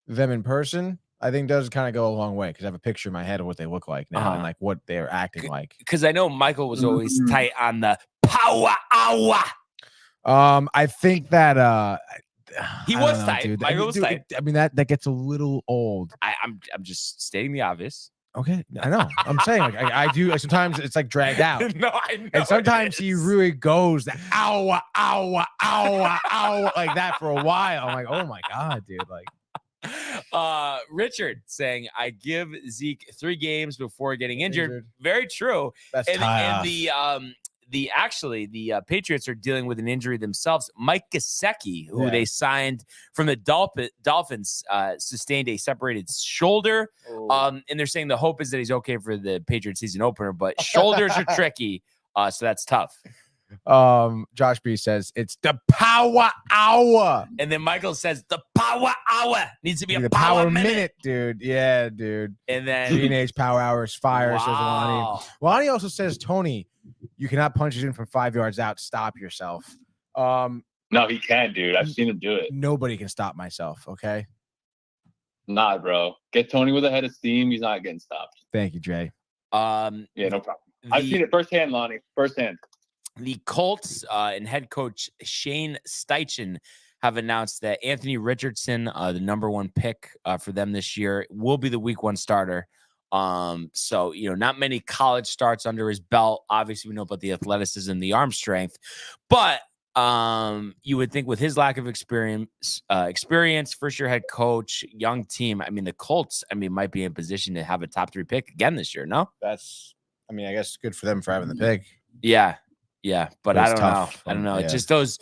them in person, I think does kind of go a long way because I have a picture in my head of what they look like now and like what they're acting like. Because I know Michael was always tight on the power hour. I think that He I was don't know, tight. dude. Michael was tight. I mean that gets a little old. I'm just stating the obvious. Okay, I know. I'm saying like I do. Like, sometimes it's like dragged out. No, I know. And sometimes he really goes the hour like that for a while. I'm like, oh my god, dude. Like, Richard saying, I give Zeke 3 games before getting injured. Injured. Very true. that's And tough. the Patriots are dealing with an injury themselves. Mike Gesicki, who Yeah. they signed from the Dolphins, sustained a separated shoulder. And they're saying the hope is that he's okay for the Patriots season opener, but shoulders are tricky. So that's tough. Josh B says it's the power hour. And then Michael says the power hour needs to be The a power minute. dude. Yeah, dude. And then Teenage power hour is fire, says Lonnie. wow. Lonnie also says, Tony, you cannot punch it in from 5 yards out. Stop yourself. No, he can, dude. I've seen him do it. Nobody can stop myself. Okay. Nah, bro. Get Tony with a head of steam. He's not getting stopped. Thank you, Jay. Yeah, no problem. I've seen it firsthand, Lonnie. Firsthand. The Colts and head coach Shane Steichen have announced that Anthony Richardson, the number 1 pick for them this year, will be the week 1 starter. So, not many college starts under his belt. Obviously, we know about the athleticism, the arm strength, but you would think with his lack of experience, first year head coach, young team, I mean, the Colts, might be in position to have a top 3 pick again this year. No? I guess good for them for having the pick. Yeah. Yeah. But I It's don't tough. know. I don't know. Yeah. It's just those,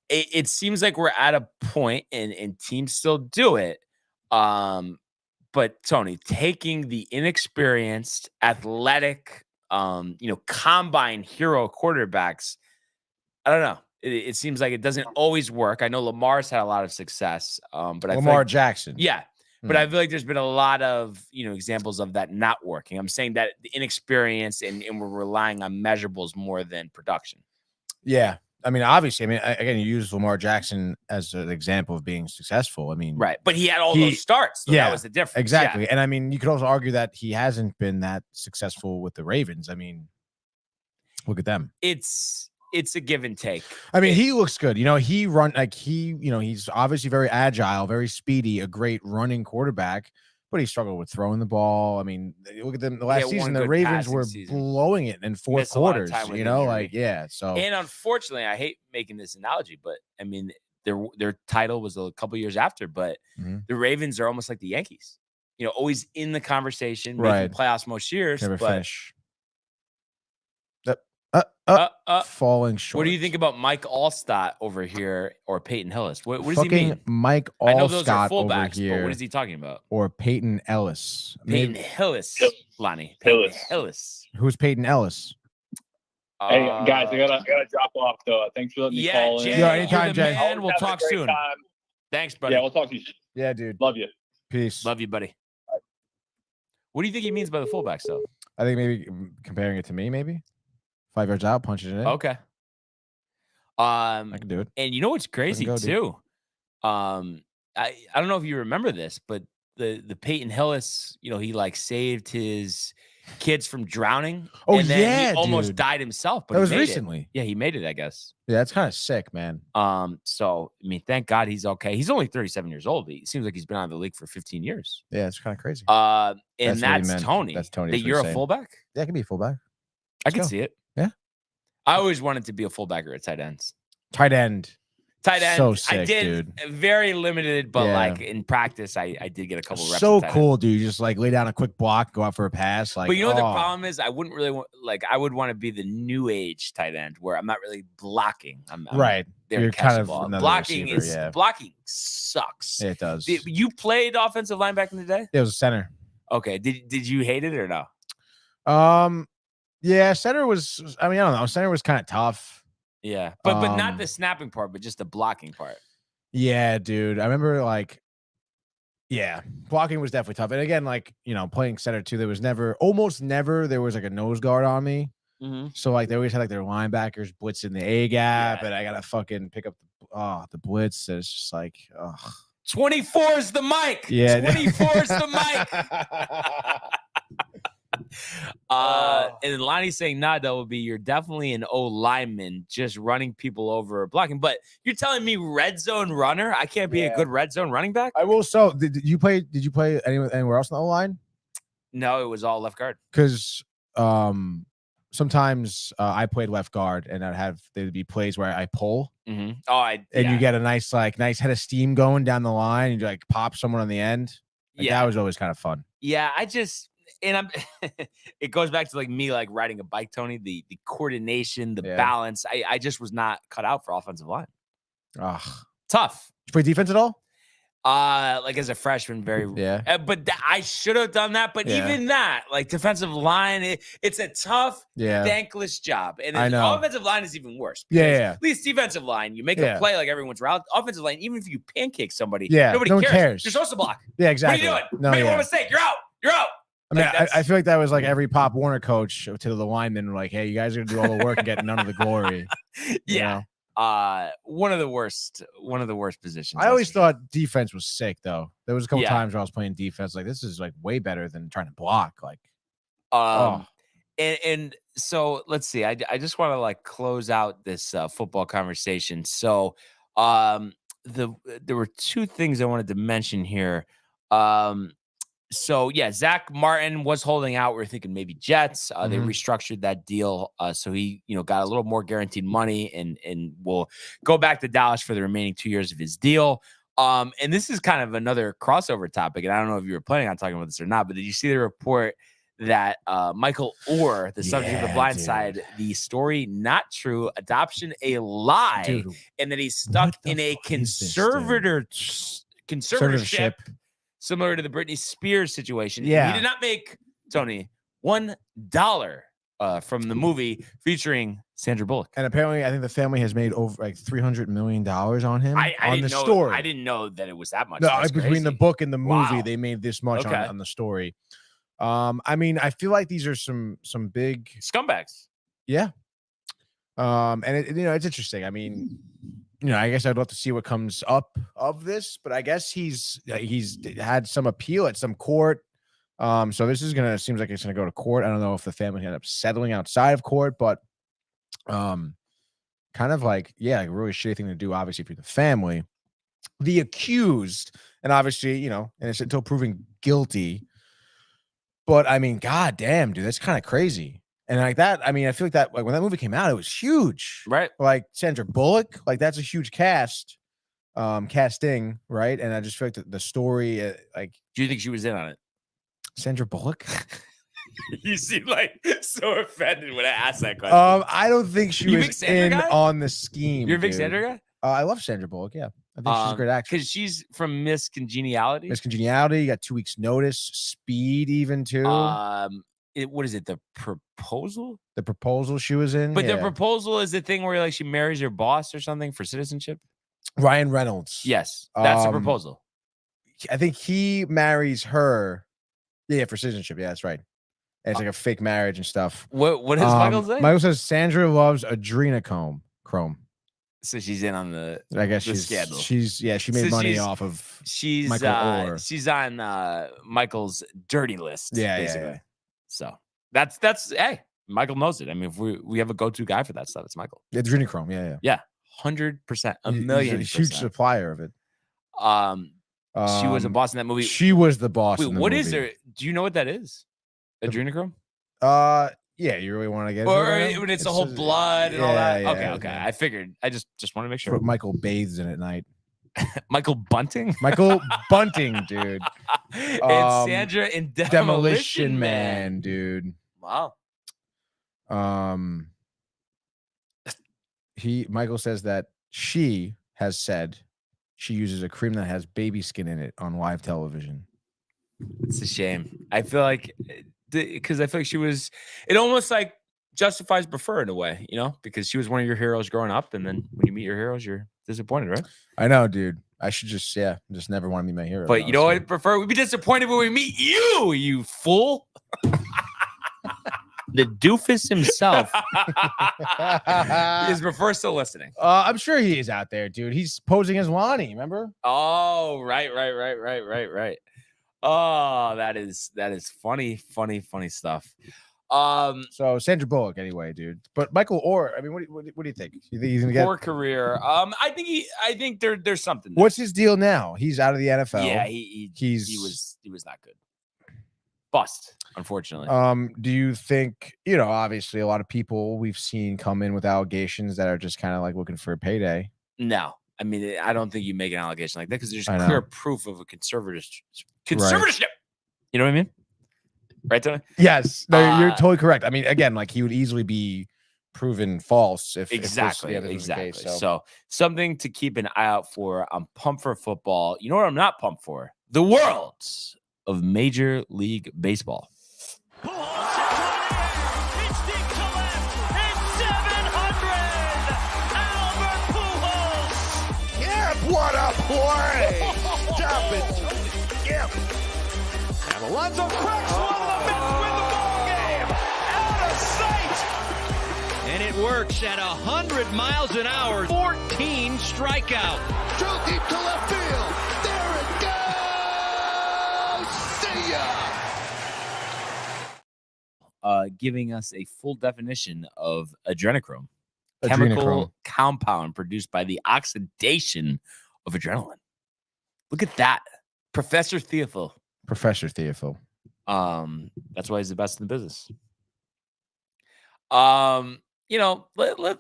it seems like we're at a point and teams still do it. But Tony, taking the inexperienced, athletic, combine hero quarterbacks, I don't know. It seems like it doesn't always work. I know Lamar's had a lot of success, but I feel Lamar like, Jackson. yeah, but I feel like there's been a lot of examples of that not working. I'm saying that the inexperience and we're relying on measurables more than production. Yeah. Obviously, again, you use Lamar Jackson as an example of being successful. Right. But he had all those starts. So that was the difference. Exactly. Yeah. And you could also argue that he hasn't been that successful with the Ravens. Look at them. It's a give and take. He looks good. He's obviously very agile, very speedy, a great running quarterback, but he struggled with throwing the ball. Look at them. The last season, the Ravens were blowing it in 4 quarters. So and unfortunately, I hate making this analogy, but their title was a couple years after, but the Ravens are almost like the Yankees. Always in the conversation, making playoffs most years, never but finish. Falling short. What do you think about Mike Allstott over here or Peyton Hillis? What does he Fucking mean? Mike I know those are Allstott over fullbacks, but here, what is he talking about? or Peyton Ellis? Peyton Hillis, Lonnie. Peyton Hillis. Who's Peyton Ellis? Hey guys, I gotta drop off though. Thanks for letting me call Jay, in. Yeah, anytime, you're the Jay. man. We'll Have a talk great soon. time. Thanks, buddy. Yeah, we'll talk to you. Yeah, dude. Love you. Peace. Love you, buddy. What do you think he means by the fullbacks, though? I think maybe comparing it to me, maybe 5 yards out, punch it in. Okay. I can do it. And you know what's crazy go, dude. too? I don't know if you remember this, but the Peyton Hillis, he saved his kids from drowning. Oh, and then yeah, he almost dude. died himself. But That he was made it. recently. Yeah, he made it, I guess. Yeah, that's kind of sick, man. So thank God he's okay. He's only 37 years old. He seems like he's been out of the league for 15 years. Yeah, it's kind of crazy. And That's what he that's meant. Tony. That's Tony, That that's what you're he's a saying. fullback? Yeah, I can be a fullback. I can go. see it. Yeah. I always wanted to be a fullback or a tight end. Tight end. Tight end. So sick, I did dude. very limited, but Yeah. in practice, I did get a couple reps. So at tight end. cool, dude. You just lay down a quick block, go out for a pass. But you know what the problem is? I wouldn't really want, I would want to be the new age tight end where I'm not really blocking. I'm right. there You're to catch kind the of ball. another Blocking receiver, blocking sucks. Yeah, it does. You played offensive line back in the day? It was a center. Okay. Did you hate it or no? Yeah, center was. I don't know. Center was kind of tough. Yeah, but not the snapping part, but just the blocking part. Yeah, dude. I remember Yeah, blocking was definitely tough. And again, like, playing center too, there was almost never, there was like a nose guard on me. So like they always had like their linebackers blitz in the A gap, and I gotta fucking pick up the blitz. And it's just like, 24 is the mic. Yeah. 24 is the mic. And then Lonnie's saying, nah, that would be you're definitely an O lineman just running people over or blocking. But you're telling me red zone runner? I can't be a good red zone running back? I will. So did you play anywhere else in the O line? No, it was all left guard. Because sometimes I played left guard, and there'd be plays where I pull, Mm-hmm. you get a nice head of steam going down the line, and you like pop someone on the end. That was always kind of fun. Yeah, it goes back to like me like riding a bike, Tony. The coordination, the balance. I just was not cut out for offensive line. Ugh. Tough. Did you play defense at all? Like as a freshman, but I should have done that. But even that, like defensive line, it's a tough, thankless job. And then offensive line is even worse. At least defensive line, you make a play like everyone's route. Offensive line, even if you pancake somebody, nobody cares. You're supposed to block. Yeah, exactly. What are you doing? Make one mistake. You're out. You're out. I mean, I feel like that was like every Pop Warner coach to the linemen, like, hey, you guys are gonna do all the work and get none of the glory. Yeah. One of the worst positions. I always thought defense was sick, though. There was a couple times where I was playing defense, like this is like way better than trying to block. Like, and so let's see. I just want to like close out this football conversation. So, there were two things I wanted to mention here. So yeah, Zach Martin was holding out. We are thinking maybe Jets. They restructured that deal, so he got a little more guaranteed money, and will go back to Dallas for the remaining 2 years of his deal. And this is kind of another crossover topic, and I don't know if you were planning on talking about this or not, but did you see the report that Michael Orr, the subject of The Blind Side, the story not true, adoption a lie, and that he's stuck in a conservatorship. Similar to the Britney Spears situation. Yeah. He did not make, Tony, $1 from the movie featuring Sandra Bullock. And apparently, I think the family has made over like $300 million on him on the story. I didn't know that it was that much. No, between the book and the movie, they made this much on the story. I mean, I feel like these are some big scumbags. Yeah. And it's interesting. I mean, I guess I'd love to see what comes up of this, but I guess he's had some appeal at some court. So this is seems like it's gonna go to court. I don't know if the family ended up settling outside of court, but kind of like a really shitty thing to do, obviously, for the family. The accused, and obviously, and it's until proven guilty. But I mean, god damn, dude, that's kind of crazy. And like that, I mean, I feel like that, like when that movie came out, it was huge, right? Like Sandra Bullock, like that's a huge casting, right? And I just feel like the story, like, do you think she was in on it? Sandra Bullock? You seem like so offended when I asked that question. I don't think she was in on the scheme. You're a big Sandra guy? I love Sandra Bullock. Yeah, I think she's a great actress because she's from Miss Congeniality. Miss Congeniality. You got 2 weeks notice. Speed, even too. What is it? The Proposal? The Proposal she was in. But The Proposal is the thing where like she marries her boss or something for citizenship. Ryan Reynolds. Yes, that's The Proposal. I think he marries her. Yeah, for citizenship. Yeah, that's right. And it's like a fake marriage and stuff. What does Michael say? Michael says Sandra loves adrenochrome. So she's in on the. I guess the scandal. She made money off of. Michael Orr. She's on Michael's dirty list. Basically. Yeah. So that's hey, Michael knows it. I mean, if we have a go-to guy for that stuff, it's Michael. Adrenochrome, yeah, 100%, a million. He's a huge supplier of it. She was a boss in that movie. She was the boss. Wait, in the what movie. is there? Do you know what that is? Adrenochrome? Yeah, you really want to get or when it's the whole blood and all that. Yeah, okay. I figured. I just want to make sure. What Michael bathes in at night. Michael Bunting? Michael Bunting, dude. And Sandra in Demolition Man, dude. Wow. Michael says that she has said she uses a cream that has baby skin in it on live television. It's a shame. I feel like because I feel like she was. It almost like justifies prefer in a way, because she was one of your heroes growing up, and then when you meet your heroes, you're disappointed, right? I know, dude. I should just never want to be my hero. But you know what I prefer? We'd be disappointed when we meet you, you fool. The doofus himself is prefer still listening. I'm sure he is out there, dude. He's posing as Lonnie, remember? Oh, right. Oh, that is funny stuff. So Sandra Bullock, anyway, dude. But Michael Orr, I mean, what do you think? You think he's gonna get poor career? I think there's something there. What's his deal now? He's out of the NFL. Yeah, he was not good. Bust, unfortunately. Do you think, obviously a lot of people we've seen come in with allegations that are just kind of like looking for a payday? No. I mean, I don't think you make an allegation like that because there's clear proof of a conservatorship. Right. You know what I mean? Right, Tony? Yes. No, you're totally correct. I mean, again, like he would easily be proven false if exactly. Was the case, so something to keep an eye out for. I'm pumped for football. You know what I'm not pumped for? The world of Major League Baseball. What a play! Stop it, Yep. And Alonso cracks one of the Mets win the ball game. Out of sight. And it works at 100 miles an hour. 14 strikeout. Throw deep to left field. There it goes. See ya. Giving us a full definition of adrenochrome. Chemical compound produced by the oxidation of adrenaline. Look at that. Professor Theophil. That's why he's the best in the business.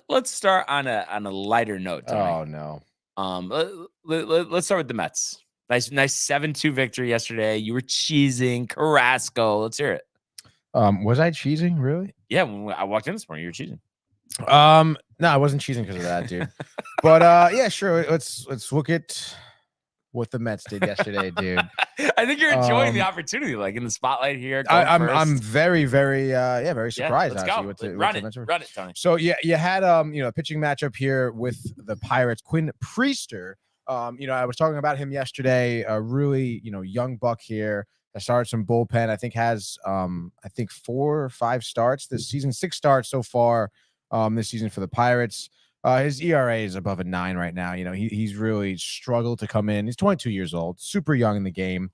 Let's start on a lighter note, Tony. Oh no. Let's start with the Mets. Nice 7-2 victory yesterday. You were cheesing Carrasco. Let's hear it. Was I cheesing, really? Yeah, when I walked in this morning, you were cheesing. No, I wasn't cheating because of that, dude. But yeah, sure. Let's look at what the Mets did yesterday, dude. I think you're enjoying the opportunity, like in the spotlight here. I'm very, very, very surprised. Let's actually, go. Run it, Tony. So yeah, you had a pitching matchup here with the Pirates. Quinn Priester. I was talking about him yesterday. A really, young buck here. I started some bullpen. I think has 4 or 5 starts this season. 6 starts so far this season for the Pirates. His ERA is above a 9 right now. He's really struggled to come in. He's 22 years old, super young in the game.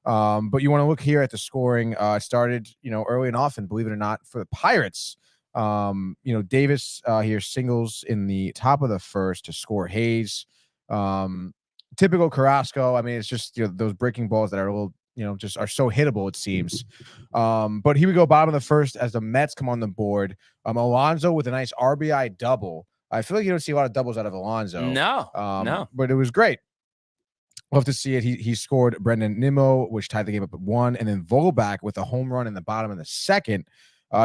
But you want to look here at the scoring. Started, early and often, believe it or not, for the Pirates. Davis here singles in the top of the first to score Hayes. Typical Carrasco. I mean, it's just those breaking balls that are a little, just are so hittable, it seems. But here we go, bottom of the first as the Mets come on the board. Alonso with a nice RBI double. I feel like you don't see a lot of doubles out of Alonso. No. But it was great. Love to see it. He scored Brendan Nimmo, which tied the game up at 1, and then Volback with a home run in the bottom of the second.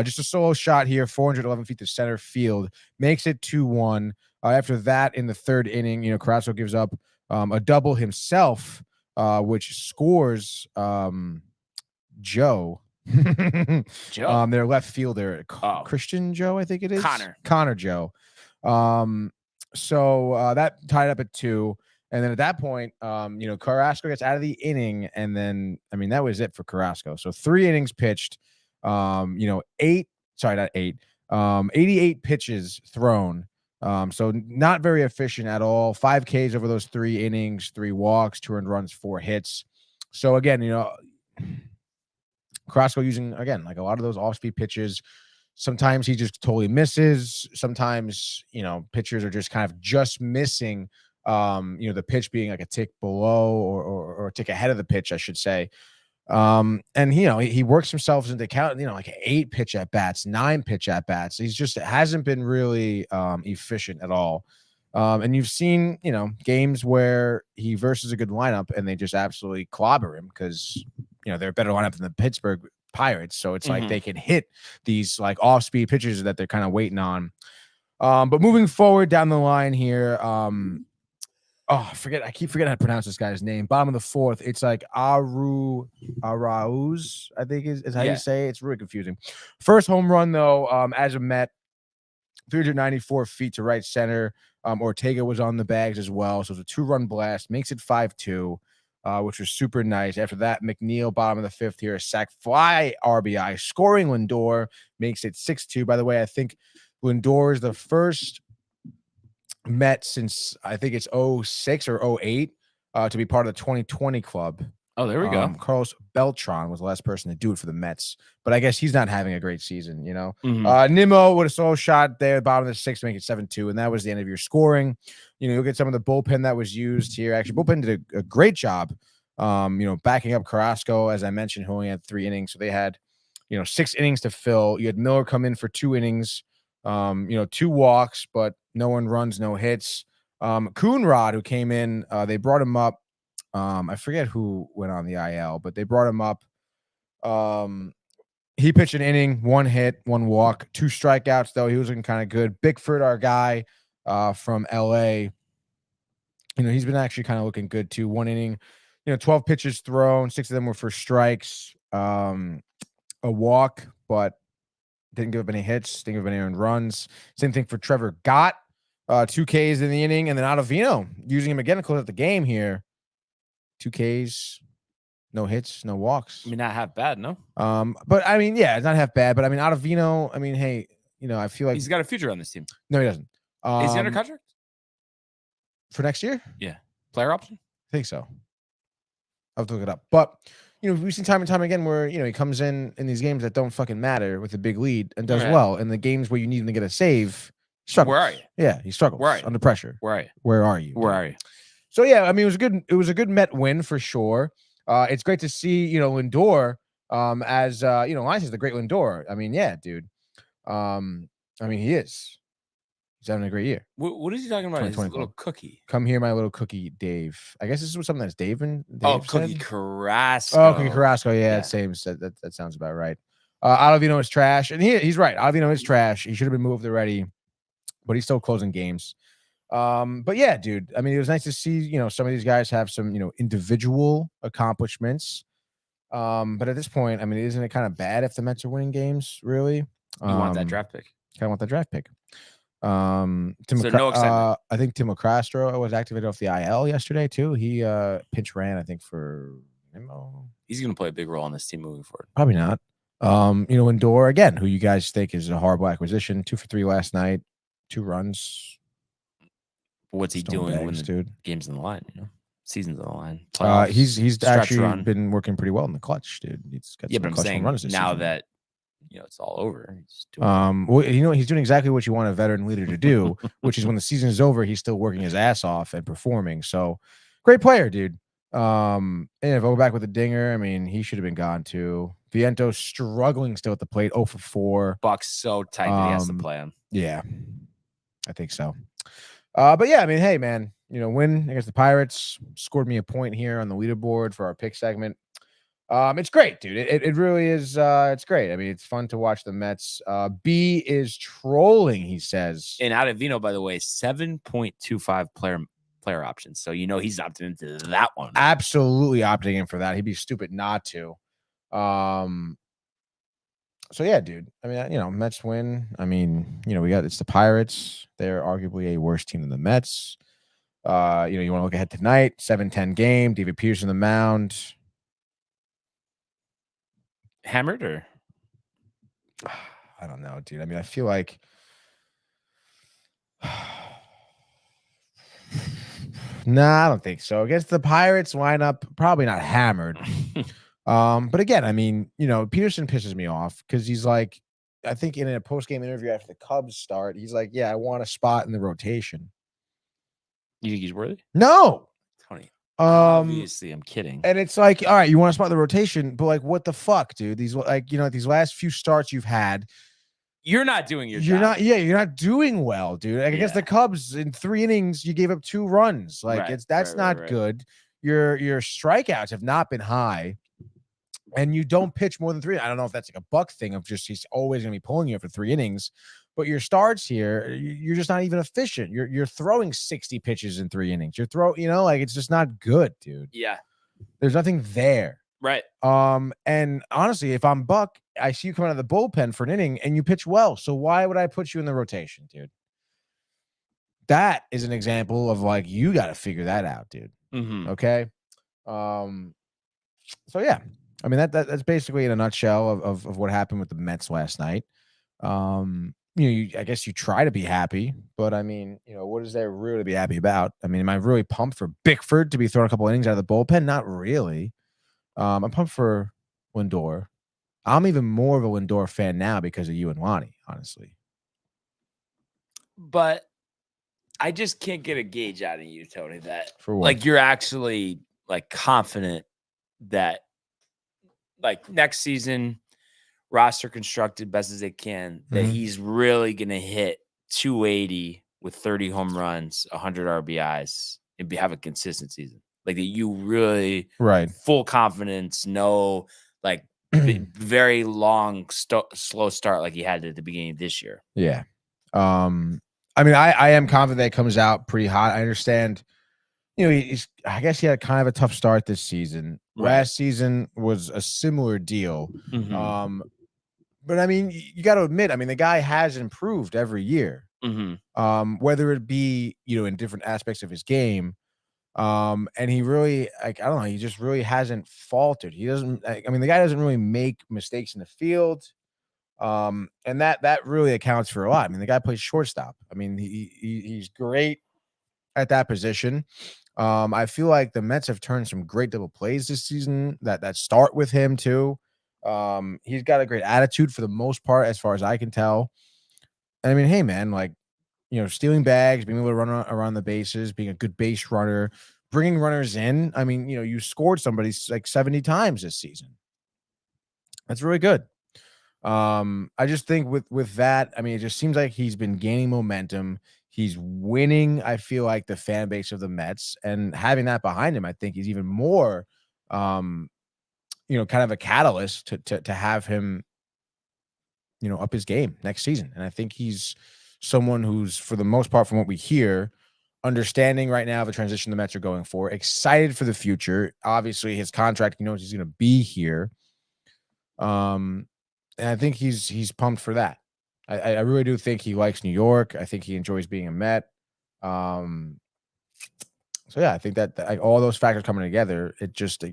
Just a solo shot here, 411 feet to center field, makes it 2-1. After that, in the third inning, Carrasco gives up a double himself, which scores Joe. Their left fielder, Christian Joe, I think it is. Connor Joe. So that tied up at 2. And then at that point, Carrasco gets out of the inning. And then, that was it for Carrasco. So 3 innings pitched, 88 pitches thrown. So not very efficient at all. 5 Ks over those 3 innings, 3 walks, 2 earned runs, 4 hits. So again, Carrasco using, again, like a lot of those off-speed pitches. Sometimes he just totally misses. Sometimes, pitchers are just kind of just missing, the pitch being like a tick below or a tick ahead of the pitch, I should say. And he works himself into count, like 8 pitch at bats, 9 pitch at bats. He's just hasn't been really efficient at all. And you've seen, games where he versus a good lineup and they just absolutely clobber him because, they're a better lineup than the Pittsburgh Pirates. So it's like they can hit these like off-speed pitchers that they're kind of waiting on. But moving forward down the line here, I keep forgetting how to pronounce this guy's name. Bottom of the fourth. It's like Arauz, I think is how Yeah. you say it. It's really confusing. First home run, though, as a Met, 394 feet to right center. Ortega was on the bags as well. So it was a 2-run blast, makes it 5-2, which was super nice. After that, McNeil, bottom of the fifth here, a sac fly RBI, scoring Lindor, makes it 6-2. By the way, I think Lindor is the first Met since I think it's 06 or 08 to be part of the 2020 club. Oh, there we go. Carlos Beltran was the last person to do it for the Mets, but I guess he's not having a great season, you know. Nimmo with a solo shot there, bottom of the sixth, to make it 7-2, and that was the end of your scoring. You know, you'll get some of the bullpen that was used here. Actually, bullpen did a great job, backing up Carrasco, as I mentioned, who only had 3 innings. So they had, 6 innings to fill. You had Miller come in for 2 innings, 2 walks, but no one runs, no hits. Coonrod, who came in, they brought him up. I forget who went on the IL, but they brought him up. He pitched an inning, 1 hit, 1 walk, 2 strikeouts, though. He was looking kind of good. Bickford, our guy from LA, he's been actually kind of looking good too. 1 inning, 12 pitches thrown, 6 of them were for strikes, a walk, but didn't give up any hits, didn't give up any earned runs. Same thing for Trevor Gott, 2 Ks in the inning, and then Ottavino, using him again to close out the game here. 2 Ks, no hits, no walks. I mean, not half bad, no? But I mean, yeah, it's not half bad. But I mean, Ottavino, hey, I feel like He's got a future on this team. No, he doesn't. Is he under contract? For next year? Yeah. Player option? I think so. I'll have to look it up. But we've seen time and time again where he comes in these games that don't fucking matter with a big lead and does well. In the games where you need him to get a save, struggles. Where are you? Yeah, he struggles. Where are you? Under pressure. Where are you? Where are you? Where are you? So yeah, I mean, it was a good Met win for sure. It's great to see, Lindor, as Lions is the great Lindor. I mean, yeah, dude. He is. He's having a great year. What is he talking about? His little cookie. Come here, my little cookie, Dave. I guess this is something that's Dave Cookie said? Carrasco. Oh, Cookie Carrasco. Yeah. Same. That sounds about right. Ottavino is trash, and he's right. Ottavino is trash. He should have been moved already, but he's still closing games. But yeah, dude, I mean, it was nice to see, some of these guys have some, individual accomplishments. But at this point, I mean, isn't it kind of bad if the Mets are winning games, really? You want that draft pick. Kind of want that draft pick. No excitement. I think Tim Castro was activated off the IL yesterday too. He pinch ran, I think, for Nimmo. He's going to play a big role on this team moving forward. Probably not. Lindor, again, who you guys think is a horrible acquisition, 2 for 3 last night, 2 runs. What's he doing when the game's in the line? Season's on the line. He's actually run. been working pretty well in the clutch, dude. He's got some but I'm clutch saying runs this now season. that it's all over. He's doing he's doing exactly what you want a veteran leader to do, which is when the season is over, he's still working his ass off and performing. So, great player, dude. And if I go back with the dinger, I mean, he should have been gone too. Viento's struggling still at the plate, 0 for 4. Buck's so tight that he has to play him. Yeah, I think so. But yeah, I mean, hey, man, win against the Pirates, scored me a point here on the leaderboard for our pick segment. It's great, dude. It really is. It's great. I mean, it's fun to watch the Mets. B is trolling, he says. And Ottavino, by the way, 7.25 player options. So he's opted into that one. Absolutely opting in for that. He'd be stupid not to. So yeah, dude. I mean, Mets win. I mean, it's the Pirates. They're arguably a worse team than the Mets. You want to look ahead tonight, 7-10 game. David Peterson the mound. Hammered or I don't know, dude. I mean, I feel like I don't think so. Against the Pirates lineup, probably not hammered. But again, I mean, Peterson pisses me off because he's like, I think in a post-game interview after the Cubs start, he's like, yeah, I want a spot in the rotation. You think he's worthy? No. Tony. Obviously, I'm kidding. And it's like, all right, you want to spot the rotation, but like, what the fuck, dude? These these last few starts you've had, you're not doing your job. You're not doing well, dude. Like against the Cubs in 3 innings, you gave up 2 runs. Like that's not good. Your strikeouts have not been high. and you don't pitch more than 3. I don't know if that's like a Buck thing of just he's always going to be pulling you for 3 innings, but your starts here, you're just not even efficient. You're throwing 60 pitches in 3 innings. Like it's just not good, dude. Yeah. There's nothing there. Right. And honestly, if I'm Buck, I see you come out of the bullpen for an inning and you pitch well. So why would I put you in the rotation, dude? That is an example of like you got to figure that out, dude. Mm-hmm. Okay. So yeah, I mean that's basically in a nutshell of what happened with the Mets last night. I guess you try to be happy, but I mean, what is there really to be happy about? I mean, am I really pumped for Bickford to be throwing a couple innings out of the bullpen? Not really. I'm pumped for Lindor. I'm even more of a Lindor fan now because of you and Lonnie, honestly. But I just can't get a gauge out of you, Tony, that For what? like you're actually like confident that like next season roster constructed best as they can, that he's really going to hit 280 with 30 home runs, 100 RBIs and have a consistent season. Like that you really full confidence, no like very long, slow start like he had at the beginning of this year. Yeah. I mean, I am confident that it comes out pretty hot. I understand, I guess he had kind of a tough start this season. Right. Last season was a similar deal. Mm-hmm. But I mean, you got to admit, I mean, the guy has improved every year. Mm-hmm. Whether it be, in different aspects of his game. And he really, like, I don't know, he just really hasn't faltered. He doesn't, I mean, the guy doesn't really make mistakes in the field. And that really accounts for a lot. I mean, the guy plays shortstop. I mean, he's great at that position. I feel like the Mets have turned some great double plays this season that start with him too. He's got a great attitude for the most part, as far as I can tell. And I mean, hey man, like, stealing bags, being able to run around the bases, being a good base runner, bringing runners in. I mean, you scored somebody like 70 times this season. That's really good. I just think with that, I mean, it just seems like he's been gaining momentum. He's winning, I feel like, the fan base of the Mets, and having that behind him, I think he's even more, kind of a catalyst to have him, up his game next season. And I think he's someone who's, for the most part, from what we hear, understanding right now the transition the Mets are going for, excited for the future. Obviously, his contract, he knows he's going to be here. And I think he's pumped for that. I really do think he likes New York. I think he enjoys being a Met. So yeah, I think that like, all those factors coming together, it just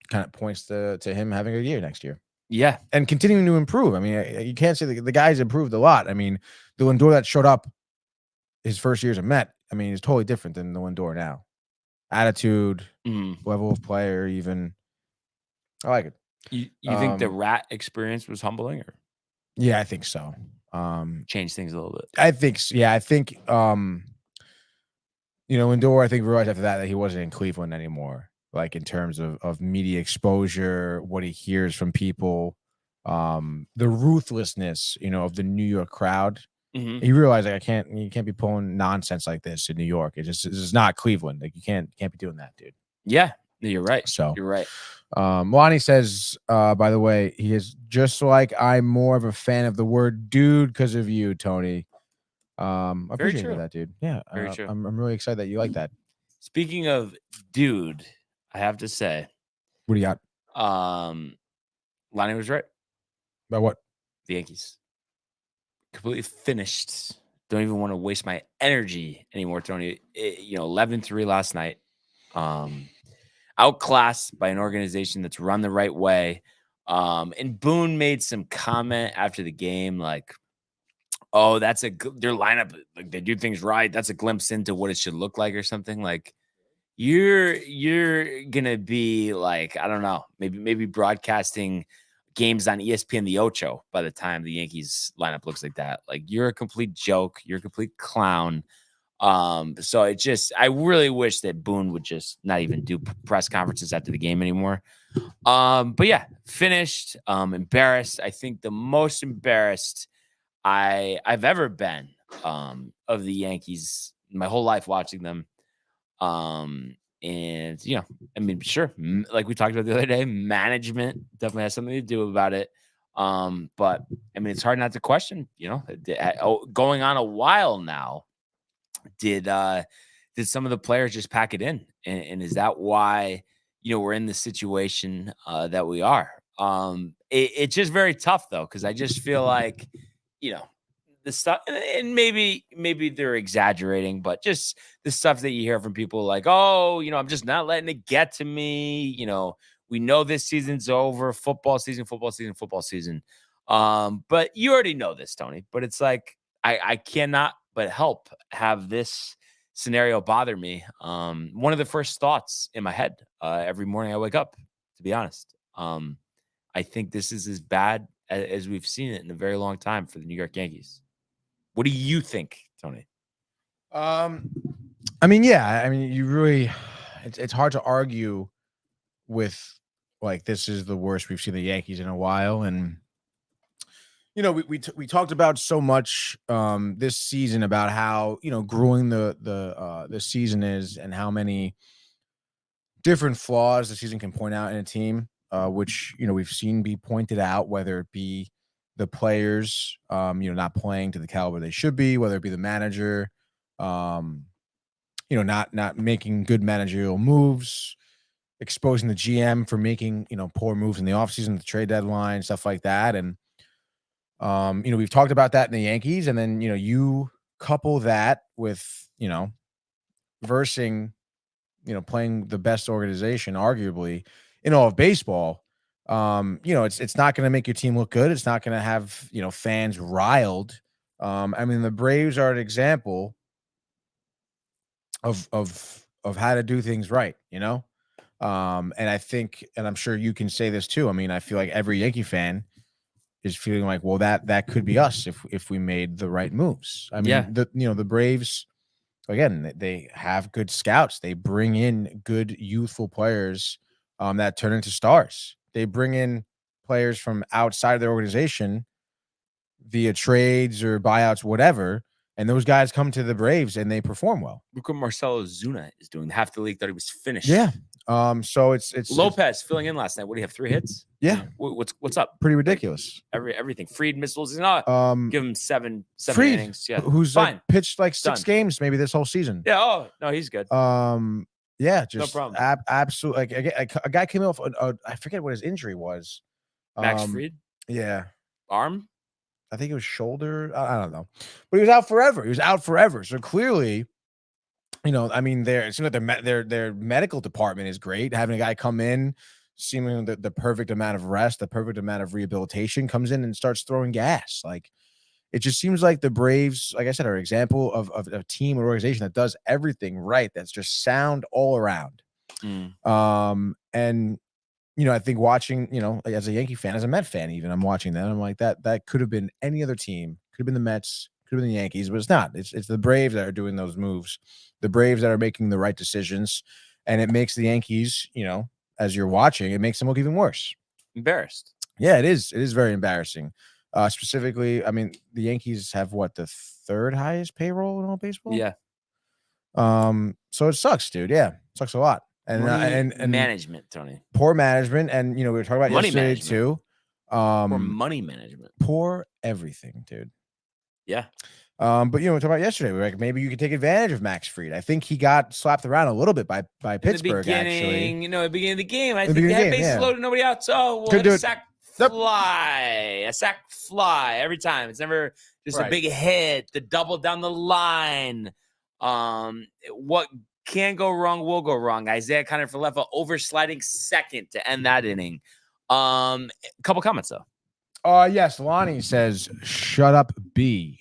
kind of points to him having a year next year. Yeah. And continuing to improve. I mean, you can't say the guy's improved a lot. I mean, the Lindor that showed up his first year as a Met, I mean, is totally different than the Lindor now. Attitude, level of player, even. I like it. You think the rat experience was humbling, or? Yeah, I think so. Change things a little bit. I think, Lindor, I think, realized after that he wasn't in Cleveland anymore. Like in terms of media exposure, what he hears from people, the ruthlessness, of the New York crowd. He realized like you can't be pulling nonsense like this in New York. This is not Cleveland. Like you can't be doing that, dude. Yeah, you're right. So you're right. Lonnie says, by the way, he is just like I'm more of a fan of the word dude because of you, Tony. I appreciate that, dude. Yeah, very true. I'm really excited that you like that. Speaking of dude, I have to say, what do you got? Lonnie was right. About what? The Yankees completely finished. Don't even want to waste my energy anymore, Tony. 11-3 last night. Outclassed by an organization that's run the right way. And Boone made some comment after the game, like, "Oh, their lineup, like they do things right. That's a glimpse into what it should look like, or something." Like, you're gonna be like, I don't know, maybe broadcasting games on ESPN the Ocho by the time the Yankees lineup looks like that. Like, you're a complete joke. You're a complete clown. So I really wish that Boone would just not even do press conferences after the game anymore. But yeah, finished, embarrassed. I think the most embarrassed I've ever been, of the Yankees my whole life watching them. And, I mean, sure, like we talked about the other day, management definitely has something to do about it. But I mean, it's hard not to question, going on a while now. Did some of the players just pack it in? And is that why, we're in the situation that we are? It's just very tough though, because I just feel like, the stuff, and maybe they're exaggerating, but just the stuff that you hear from people like, oh, I'm just not letting it get to me. We know this season's over, football season. But you already know this, Tony, but it's like, I cannot but help have this scenario bother me. One of the first thoughts in my head every morning I wake up, to be honest. I think this is as bad as we've seen it in a very long time for the New York Yankees. What do you think, Tony? I mean, yeah. I mean, you really, it's hard to argue with like this is the worst we've seen the Yankees in a while, and we talked about so much this season about how grueling the season is and how many different flaws the season can point out in a team, which we've seen be pointed out, whether it be the players, not playing to the caliber they should be, whether it be the manager, not making good managerial moves, exposing the GM for making, poor moves in the offseason, the trade deadline, stuff like that. And, we've talked about that in the Yankees. And then, you couple that with, versing, playing the best organization, arguably, in all of baseball. It's not going to make your team look good. It's not going to have, fans riled. I mean, the Braves are an example of how to do things right, and I think, and I'm sure you can say this too. I mean, I feel like every Yankee fan is feeling like, well, that could be us if we made the right moves. I mean, the Braves, again, they have good scouts. They bring in good youthful players that turn into stars. They bring in players from outside of their organization via trades or buyouts, whatever. And those guys come to the Braves and they perform well. Look what Marcelo Zuna is doing. Half the league thought he was finished. Yeah. So it's Lopez filling in last night. What do you have? 3 hits? Yeah. What's up? Pretty ridiculous. Everything. Freed missiles. Give him seven Freed, innings. Yeah. Who's fine. Pitched like 6 games maybe this whole season. Yeah. Oh no, he's good. Yeah, just no problem. Absolutely. Like a guy came off. I forget what his injury was. Max Fried. Yeah. Arm. I think it was shoulder. I don't know, but he was out forever. So clearly, I mean, it seems like their medical department is great. Having a guy come in, seeming the perfect amount of rest, the perfect amount of rehabilitation, comes in and starts throwing gas. Like, it just seems like the Braves, like I said, are an example of a team or organization that does everything right. That's just sound all around. And I think watching, as a Yankee fan, as a Met fan, even I'm watching that. I'm like, that could have been any other team. Could have been the Mets, could have been the Yankees, but it's not. It's the Braves that are doing those moves. The Braves that are making the right decisions, and it makes the Yankees, as you're watching, it makes them look even worse. Embarrassed. Yeah, it is. It is very embarrassing. Specifically, I mean, the Yankees have the 3rd highest payroll in all baseball. Yeah. So it sucks, dude. Yeah, it sucks a lot. And management, Tony. Poor management, and we were talking about money yesterday management. too. Poor money management. Poor everything, dude. Yeah. But we talked about yesterday. We were like, maybe you could take advantage of Max Fried. I think he got slapped around a little bit by Pittsburgh. Actually, at the beginning of the game, I think they had bases loaded, nobody out. So we'll let a sack fly every time. It's never just a big hit. The double down the line. What can go wrong will go wrong. Isaiah Kiner-Falefa oversliding second to end that inning. Couple comments though. Yes, Lonnie says, "Shut up, B."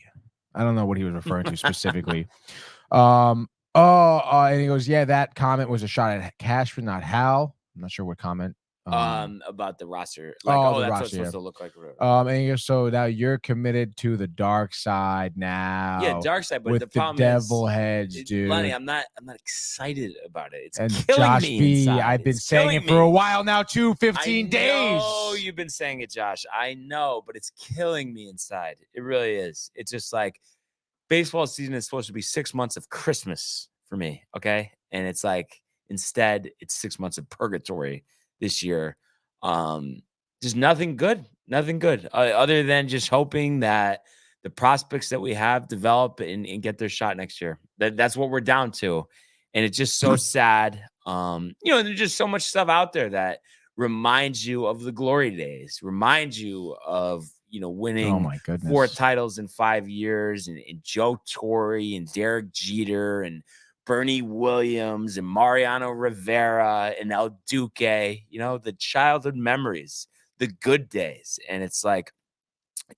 I don't know what he was referring to specifically. And he goes, "Yeah, that comment was a shot at Cashman, not Hal." I'm not sure what comment. About the roster. The that's roster, what it's supposed to look like. And he goes, "So now you're committed to the dark side now." Yeah, dark side, but with the problem devil heads, dude. Lenny, I'm not excited about it. It's and killing Josh me B, inside. I've been saying it for a while now too. 15 days. Oh, you've been saying it, Josh. I know, but it's killing me inside. It really is. It's just like baseball season is supposed to be 6 months of Christmas for me. Okay. And it's like, Instead, it's 6 months of purgatory this year. Just nothing good, other than just hoping that the prospects that we have develop and get their shot next year. That's what we're down to. And it's just so sad. There's just so much stuff out there that reminds you of the glory days, reminds you of, winning Oh my goodness. 4 titles in 5 years, and Joe Torre and Derek Jeter and Bernie Williams and Mariano Rivera and El Duque, the childhood memories, the good days. And it's like,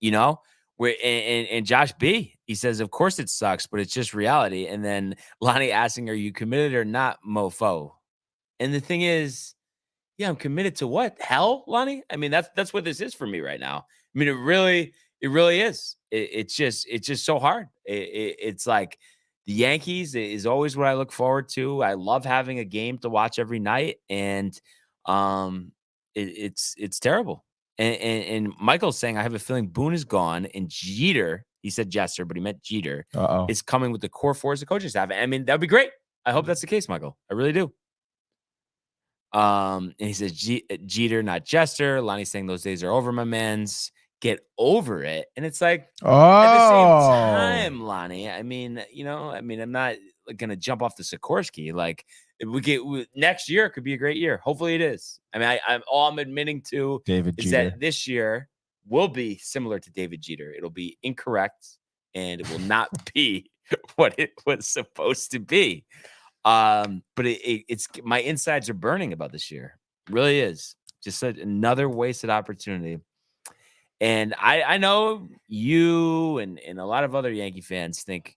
and Josh B, he says, of course it sucks, but it's just reality. And then Lonnie asking, are you committed or not, mofo? And the thing is, yeah, I'm committed to what? Hell, Lonnie? I mean, that's what this is for me right now. I mean, it really is. It's just so hard. It's like the Yankees is always what I look forward to. I love having a game to watch every night, and it's terrible. And Michael's saying, I have a feeling Boone is gone, and Jeter, he said Jester, but he meant Jeter, is coming with the core four as the coaching staff. I mean, that would be great. I hope that's the case, Michael. I really do. And he says Jeter, not Jester. Lonnie's saying those days are over, my mans. Get over it. And it's like, at the same time, Lonnie, I mean, I'm not going to jump off the Sikorsky. Like, next year could be a great year. Hopefully it is. I mean, I'm admitting to David is Jeter. that this year will be similar to David Jeter. It'll be incorrect, and it will not be what it was supposed to be. But it's my insides are burning about this year. It really is. Just another wasted opportunity. And I know you and a lot of other Yankee fans think,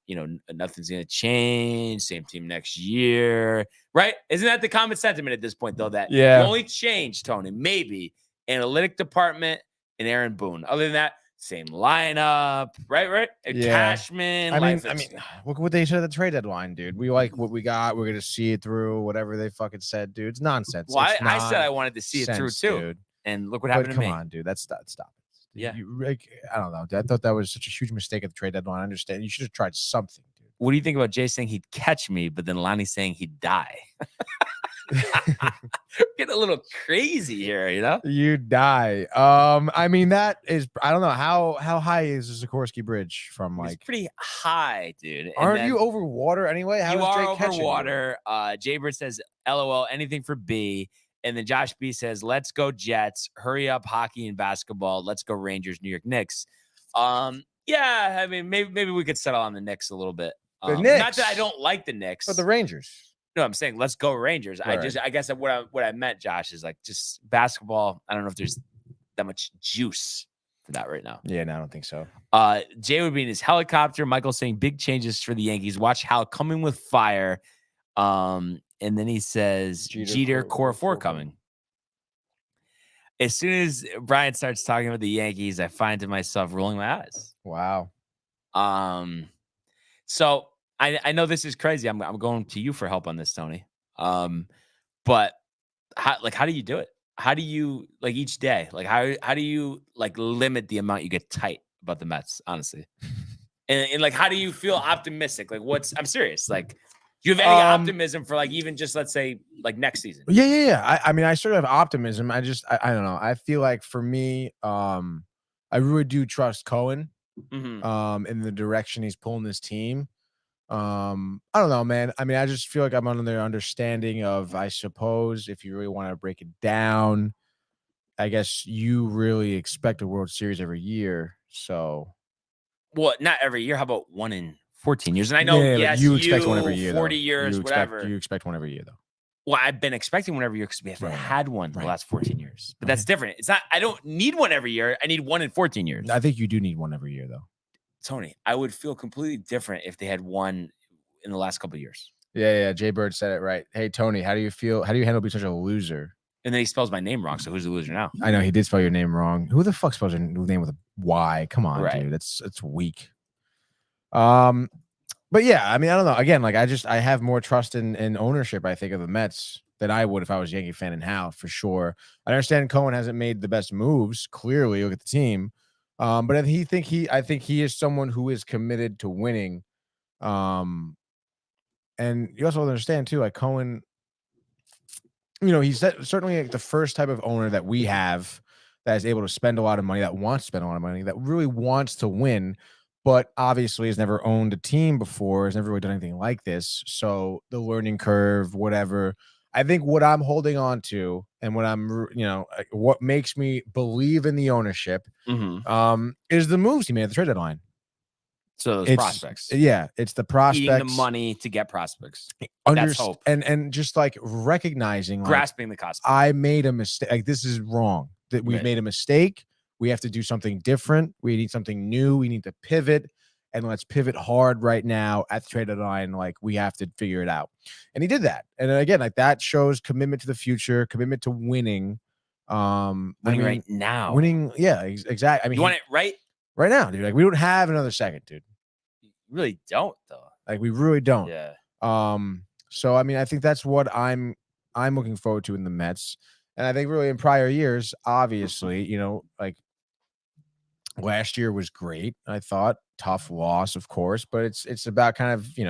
nothing's going to change. Same team next year, right? Isn't that the common sentiment at this point, though? That the only change, Tony, maybe analytic department and Aaron Boone. Other than that, same lineup, right? Cashman. I mean, look what they said at the trade deadline, dude. We like what we got. We're gonna see it through. Whatever they fucking said, dude. It's nonsense. Well, I said I wanted to see it through too, dude. And look what happened to me. Come on, dude. Stop it. Yeah. I don't know. I thought that was such a huge mistake at the trade deadline. I understand. You should have tried something, dude. What do you think about Jay saying he'd catch me, but then Lonnie saying he'd die? Getting a little crazy here, You die. I mean, that is, I don't know how high is the Sikorsky Bridge from, like? It's pretty high, dude. Aren't you over water anyway? How you is are Jay over water. Jay Bird says, LOL, anything for B. And then Josh B says, let's go Jets. Hurry up, hockey and basketball. Let's go Rangers, New York Knicks. Yeah, I mean, maybe we could settle on the Knicks a little bit. The Knicks. Not that I don't like the Knicks. But the Rangers. No, I'm saying let's go Rangers. Right. I guess what I meant, Josh, is like just basketball. I don't know if there's that much juice for that right now. Yeah, no, I don't think so. Jay would be in his helicopter. Michael saying big changes for the Yankees. Watch Hal coming with fire. And then he says Jeter core four coming. As soon as Brian starts talking about the Yankees, I find to myself rolling my eyes. Wow. So I know this is crazy. I'm going to you for help on this, Tony. But how do you do it? How do you each day? How do you limit the amount you get tight about the Mets, honestly? And how do you feel optimistic? I'm serious. Do you have any optimism for even just, let's say, next season? Yeah. I mean, I sort of have optimism. I don't know. I feel like for me, I really do trust Cohen in the direction he's pulling this team. I don't know, man. I mean, I just feel like I'm under their understanding of, I suppose, if you really want to break it down, I guess you really expect a World Series every year. So, well, not every year. How about 1 in 14 years? And I know, yes, you expect one every year. 40 years, whatever. You expect one every year, though. Well, I've been expecting one every year because we haven't had one the last 14 years. But that's different. It's not. I don't need one every year. I need 1 in 14 years. I think you do need one every year, though. Tony, I would feel completely different if they had one in the last couple of years. Yeah. Jay Bird said it right. Hey, Tony, how do you feel? How do you handle being such a loser? And then he spells my name wrong. So who's the loser now? I know he did spell your name wrong. Who the fuck spells your name with a Y? Come on, dude. It's weak. But yeah, I mean, I don't know. Again, I have more trust in ownership, I think, of the Mets than I would if I was a Yankee fan in Hal, for sure. I understand Cohen hasn't made the best moves. Clearly, look at the team. But I think he is someone who is committed to winning. And you also understand too, Cohen, he's certainly like the first type of owner that we have that is able to spend a lot of money, that wants to spend a lot of money, that really wants to win, but obviously has never owned a team before, has never really done anything like this. So the learning curve, whatever. I think what I'm holding on to and what what makes me believe in the ownership is the moves he made at the trade deadline. So those It's prospects. Yeah, it's the prospects. Eating the money to get prospects. That's hope. And just like recognizing, grasping the cost. I made a mistake. Like, this is wrong. That we've made a mistake. We have to do something different. We need something new. We need to pivot, and let's pivot hard right now at the trade deadline. Like, we have to figure it out. And he did that. And again, like, that shows commitment to the future, commitment to winning. Right now. Winning. Yeah, exactly. I mean, you want it right now, dude. Like, we don't have another second, dude. You really don't, though. Like, we really don't. Yeah. So I mean, I think that's what I'm looking forward to in the Mets. And I think really in prior years, obviously, like last year was great. I thought tough loss, of course, but it's about kind of, I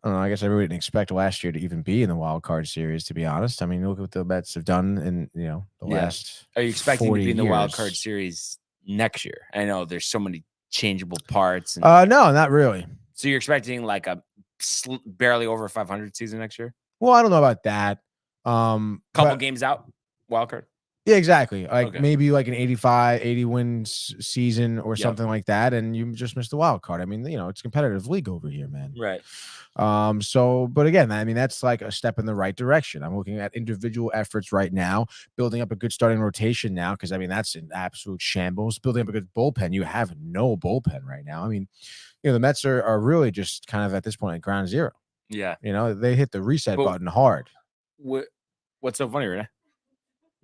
don't know. I guess I really didn't expect last year to even be in the wild card series, to be honest. I mean, look at what the Mets have done in, the last. Are you expecting 40 to be in the wild years. card series next year? I know there's so many changeable parts. And, No, not really. so you're expecting like a barely over 500 season next year? Well, I don't know about that. Couple games out, wild card. Yeah, exactly. Like Okay. maybe like an 80 wins season or something like that, and you just missed the wild card. I mean, it's a competitive league over here, man. Right. So, but again, I mean, that's like a step in the right direction. I'm looking at individual efforts right now, building up a good starting rotation now, because I mean, that's an absolute shambles. Building up a good bullpen. You have no bullpen right now. I mean, the Mets are really just kind of at this point at ground zero. Yeah. They hit the reset button hard. What's so funny, Renee?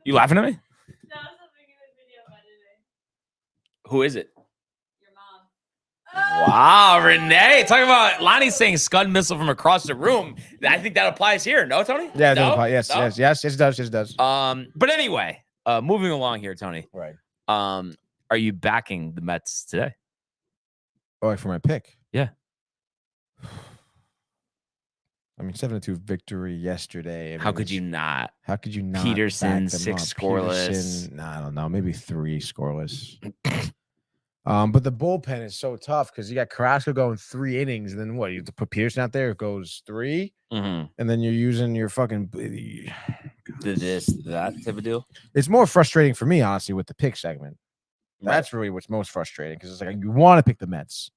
You laughing at me? No, I was thinking of a video about it. Who is it? Your mom. Wow, Renee. Talking about Lonnie saying Scud missile from across the room. I think that applies here. No, Tony? Yeah, no? yes, it does. Yes, it does. But anyway, moving along here, Tony. Right. Are you backing the Mets today? Oh, like for my pick? Yeah. I mean, 7-2 victory yesterday. I mean, How could you not? How could you not? Peterson, back them 6 up? scoreless. Peterson, I don't know, maybe 3 scoreless. But the bullpen is so tough because you got Carrasco going 3 innings, and then what? You have to put Peterson out there. It goes 3, and then you're using your fucking that type of deal. It's more frustrating for me, honestly, with the pick segment. Right. That's really what's most frustrating, because it's like you want to pick the Mets,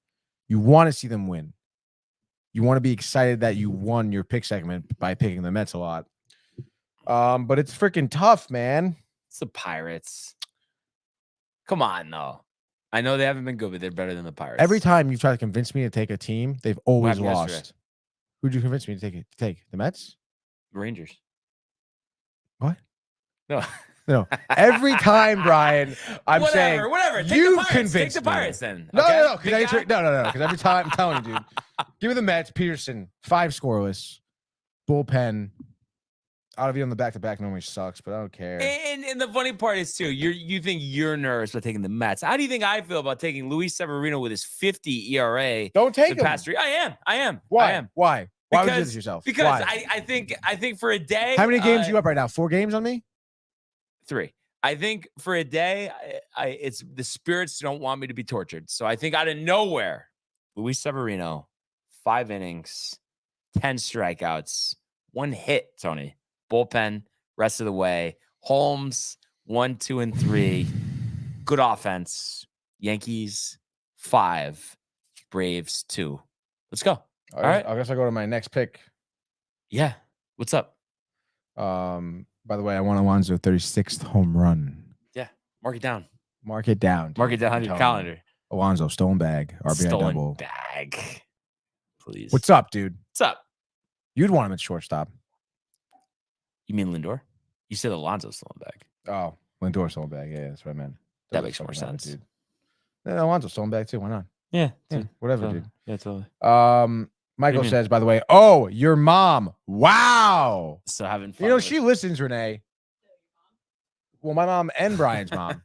you want to see them win. You want to be excited that you won your pick segment by picking the Mets a lot. But it's freaking tough, man. It's the Pirates. Come on, though. I know they haven't been good, but they're better than the Pirates. Every time you try to convince me to take a team, they've always happened lost. yesterday? Who'd you convince me to take? The Mets? Rangers. What? No. No. Every time, Brian, I'm saying whatever. Take you the Pirates. convinced Take the me. Pirates then. No, okay? no. Because every time I'm telling you, dude, give me the Mets. Peterson, 5 scoreless, bullpen. Out of you on the back-to-back normally sucks, but I don't care. And the funny part is too, you think you're nervous about taking the Mets. How do you think I feel about taking Luis Severino with his 50 ERA? Don't take the him. past 3. I am. Why? I am. Why? Why would you do Because- this to yourself? Because Why? I think for a day. How many games you up right now? 4 games on me? 3. I think for a day, it's the spirits don't want me to be tortured. So I think out of nowhere, Luis Severino, 5 innings, 10 strikeouts, 1 hit, Tony. Bullpen, rest of the way. Holmes, 1, 2, and 3. Good offense. Yankees, 5. Braves, 2. Let's go. All right. I guess I'll go to my next pick. Yeah. What's up? By the way, I want Alonso 36th home run. Yeah. Mark it down. Mark it down. Mark it down on your calendar. Alonso, stolen bag. RBI Stolen double. bag. Please. What's up, dude? What's up? You'd want him at shortstop. You mean Lindor? You said Alonso stolen bag. Oh, Lindor stolen bag. Yeah, that's what I meant. That makes more sense. Dude. Yeah, Alonso stolen bag too. Why not? Yeah. Yeah, whatever, dude. Yeah, totally. Michael mean? says, by the way, oh, your mom. Wow. So having fun. You know, with- she listens, Renee. Well, my mom and Brian's mom.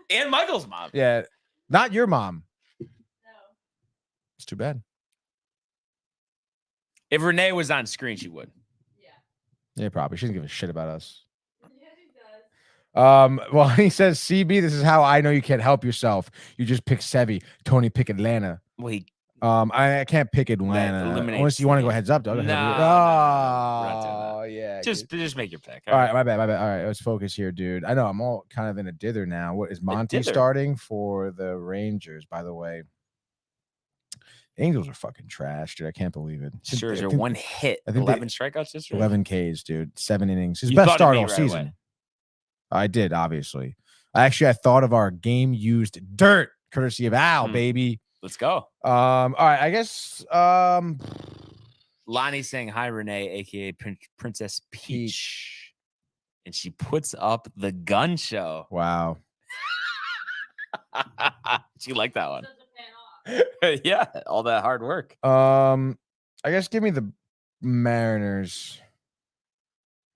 and Michael's mom. Yeah. Not your mom. No. It's too bad. If Renee was on screen, she would. Yeah. Yeah, probably. She doesn't give a shit about us. Yeah, he does. Well, he says, CB, this is how I know you can't help yourself. You just pick Sevy. Tony, pick Atlanta. Well, he I can't pick Atlanta eliminates unless you want to go the- heads up, dog. No, Oh, no, we're not doing yeah. just make your pick. All right, my bad. All right, let's focus here, dude. I know I'm all kind of in a dither now. What is Monty dither? starting for the Rangers? By the way, Angels are fucking trash, dude. I can't believe it. Sure, is I there think one hit? I think 11 strikeouts yesterday. 11 Ks, dude. 7 innings. His You best thought of start me all right season. away. I did, obviously. I thought of our game used dirt, courtesy of Al, baby. Let's go. All right, I guess Lonnie's saying hi, Renee, aka Princess Peach. And she puts up the gun show. Wow. She liked that one. Doesn't pan off. Yeah, all that hard work. I guess give me the Mariners.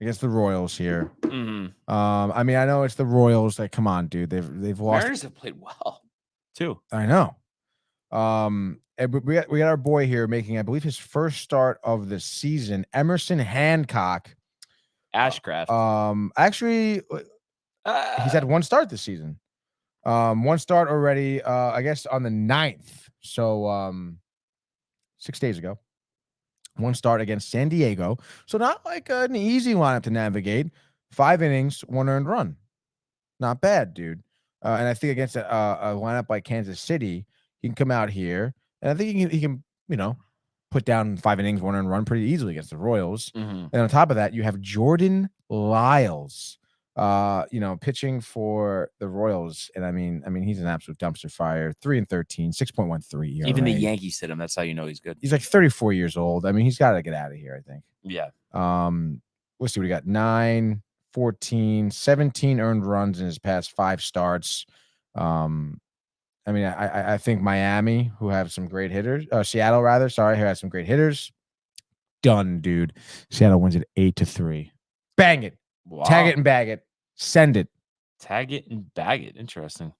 I guess the Royals here. Mm-hmm. I mean, I know it's the Royals. Like, come on, dude. They've lost. Mariners have played well, too. I know. And we got our boy here making, I believe, his first start of the season. Emerson Hancock. Ashcraft. Actually, he's had one start this season. One start already. I guess on the 9th. So 6 days ago. One start against San Diego. So not like an easy lineup to navigate. 5 innings, 1 earned run. Not bad, dude. And I think against a lineup like Kansas City, he can come out here, and I think he can put down 5 innings, 1 earned run pretty easily against the Royals. Mm-hmm. And on top of that, you have Jordan Lyles, pitching for the Royals. And I mean, he's an absolute dumpster fire. 3-13, 6.13 ERA. Even the Yankees hit him. That's how you know he's good. He's like 34 years old. I mean, he's got to get out of here, I think. Yeah. Let's see what he got. 9, 14, 17 earned runs in his past 5 starts. I mean, I think Miami, who have some great hitters, Seattle rather, sorry, who has some great hitters. Done, dude. Seattle wins it 8-3. Bang it. Wow. Tag it and bag it. Send it. Tag it and bag it. Interesting.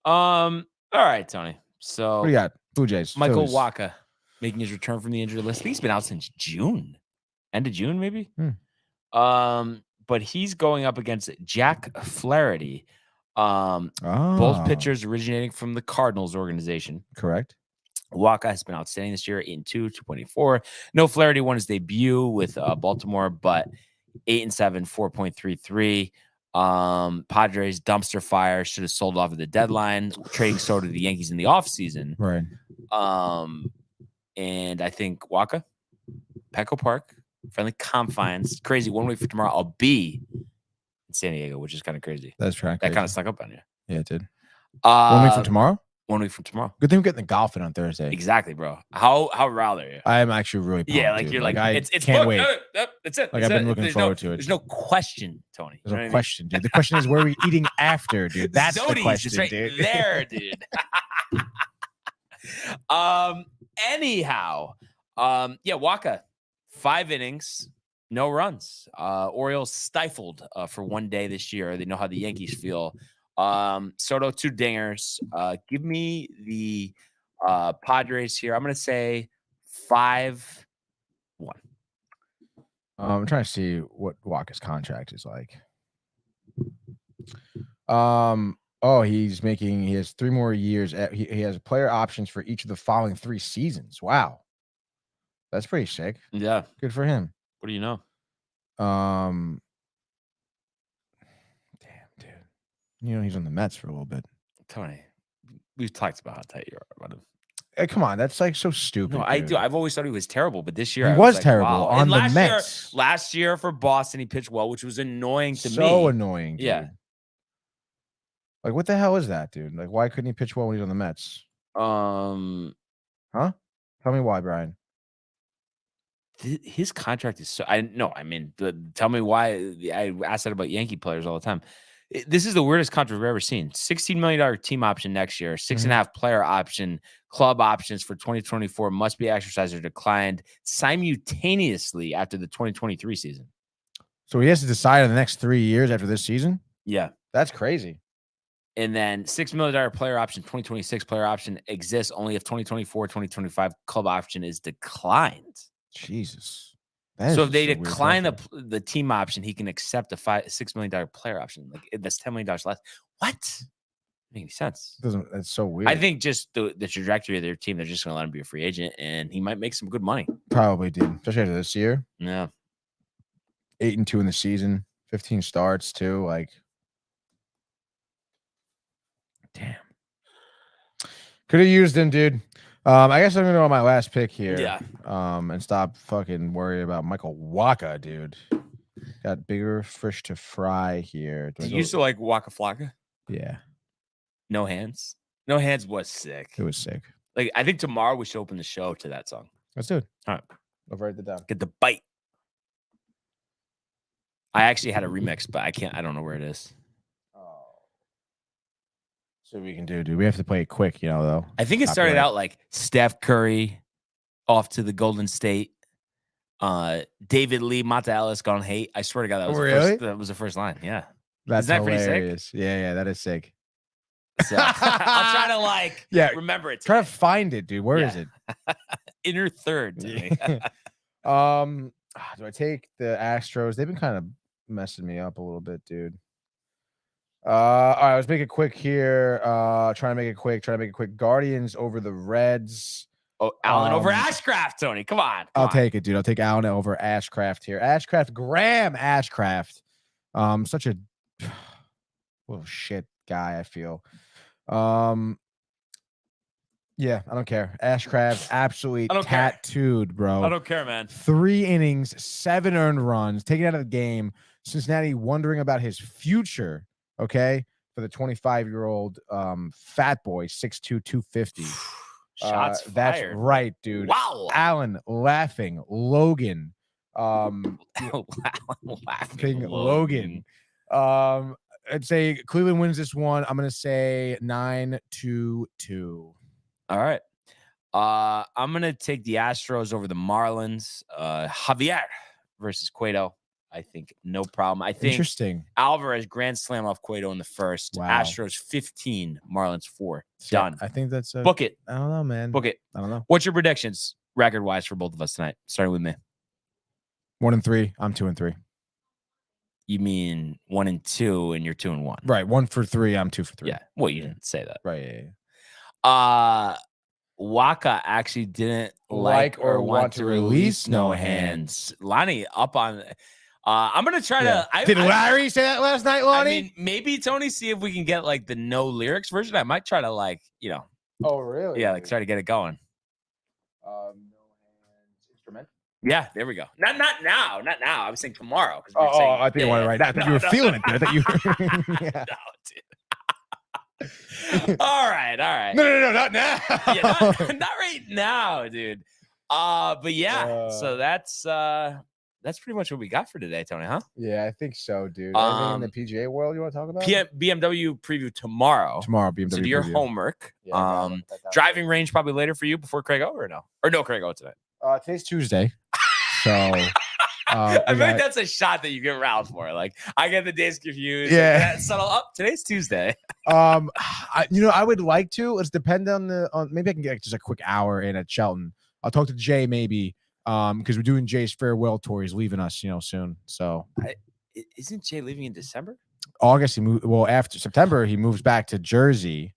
All right, Tony. So What do you got? Blue Jays. Michael Phillies. Wacha making his return from the injury list. I think he's been out since June. End of June, maybe. But he's going up against Jack Flaherty. Both pitchers originating from the Cardinals organization. Correct. Wacha has been outstanding this year, 8-2, 2.4. No, Flaherty won his debut with Baltimore, but 8-7, 4.33. Padres dumpster fire, should have sold off at the deadline, trading Soto to the Yankees in the offseason. Right. And I think Wacha, Petco Park, friendly confines, crazy. 1 week from tomorrow, I'll be in San Diego, which is kind of crazy. That's right. That kind of snuck up on you. Yeah, it did. 1 week from tomorrow? 1 week from tomorrow. Good thing we're getting the golfing on Thursday. Exactly, bro. How riled are you? I'm actually really pumped, Yeah, like dude. you're like I it's can't wait. That's it. Like, That's I've been it. looking There's forward to it. There's no question, Tony. There's You know no what I mean? question, dude. The question is where are we eating after, dude? That's the Zodi's question, is right dude. there, dude. Anyhow, Wacha, 5 innings, no runs. Orioles stifled for 1 day this year. They know how the Yankees feel. Soto, 2 dingers. Give me the Padres here. I'm gonna say 5-1. I'm trying to see what Wacha's contract is like. He has 3 more years. He has player options for each of the following 3 seasons. Wow. That's pretty sick. Yeah. Good for him. What do you know? Damn, dude. You know, he's on the Mets for a little bit. Tony, we've talked about how tight you are about him. Hey, come on. That's like so stupid. No, I dude. do. I've always thought he was terrible, but this year He I was like, terrible wow. on And the last Mets. Last year for Boston, he pitched well, which was annoying to me. So annoying. Dude. Yeah. Like, what the hell is that, dude? Like, why couldn't he pitch well when he's on the Mets? Huh? Tell me why, Brian. His contract is so. Tell me why. I ask that about Yankee players all the time. This is the weirdest contract we've ever seen. $16 million team option next year, 6.5 player option, club options for 2024 must be exercised or declined simultaneously after the 2023 season. So he has to decide in the next 3 years after this season? Yeah. That's crazy. And then $6 million player option, 2026 player option exists only if 2024, 2025 club option is declined. Jesus. That So is if they just a weird decline contract. the team option, he can accept a $6 million player option. Like that's $10 million less. What? Doesn't make any sense. That's so weird. I think just the trajectory of their team, they're just going to let him be a free agent, and he might make some good money. Probably, dude. Especially after this year. Yeah. 8-2 in the season, 15 starts too. Like, damn. Could have used him, dude. I guess I'm gonna go on my last pick here. Yeah. And stop fucking worrying about Michael Waka, dude. Got bigger fish to fry here. Do you used to like Waka Flocka? Yeah, No Hands. No Hands was sick. it was sick. Like I think tomorrow we should open the show to that song. Let's do it. All right. I'll write it down. Get the bite. I actually had a remix, but I don't know where it is. So we can do, dude. We have to play it quick, though. I think it started Copyright. out like Steph Curry off to the Golden State. David Lee, Monta Ellis gone hate. I swear to God, that was Really? that was the first line. Yeah. That's Isn't that pretty sick? hilarious. Yeah, that is sick. So I'll try to remember it. Try to find it, dude. Where is it? Inner third to me. Do I take the Astros? They've been kind of messing me up a little bit, dude. All right, let's make it quick here. Trying to make it quick. Guardians over the Reds. Oh, Allen over Ashcraft, Tony. Come on. I'll take it, dude. I'll take Allen over Ashcraft here. Graham Ashcraft. Such a little shit guy, I feel. Yeah, I don't care. Ashcraft absolutely tattooed, bro. I don't care, man. 3 innings, 7 earned runs, taken out of the game. Cincinnati wondering about his future. Okay, for the 25-year-old fat boy, 6'2", 250. Shots fired. That's right, dude. Wow. Allen laughing. Logan. Laughing Logan. I'd say Cleveland wins this one. I'm gonna say 9-2. All right. I'm gonna take the Astros over the Marlins. Javier versus Cueto. I think no problem. I think Interesting. Alvarez grand slam off Cueto in the first. Wow. Astros 15, Marlins 4. Done. I think that's a Book it. I don't know, man. Book it. I don't know. What's your predictions record wise for both of us tonight? Starting with me. 1-3. I'm 2-3. You mean 1-2 and you're 2-1. Right. 1 for 3. I'm 2 for 3. Yeah. Well, you didn't say that. Right. Yeah. Waka actually didn't like or want to release no hands. Lonnie up on. I'm gonna try to. Did Larry say that last night, Lonnie? I mean, maybe Tony. See if we can get like the no lyrics version. I might try to Oh, really? Yeah, like try to get it going. No hands instrument. Yeah, there we go. Not now. I was saying tomorrow. I think you wanted right now. I thought you were feeling it, dude. I thought you. Yeah. No, dude. All right. No, not now. Yeah, not right now, dude. But yeah, so that's pretty much what we got for today, Tony, huh? Yeah, I think so, dude. Anything in the PGA world you want to talk about? BMW preview tomorrow. BMW. So do your preview. homework. Yeah, Driving range probably later for you before Craig O or no? Or no Craig O tonight? Today's Tuesday. So I feel like that's a shot that you get Ralph for. Like I get the days confused. Yeah. Like, that subtle up. Today's Tuesday. I would like to. Let's depend on maybe I can get just a quick hour in at Shelton. I'll talk to Jay maybe. Because we're doing Jay's farewell tour. He's leaving us, soon. So isn't Jay leaving in December? August he moved. Well, after September he moves back to Jersey.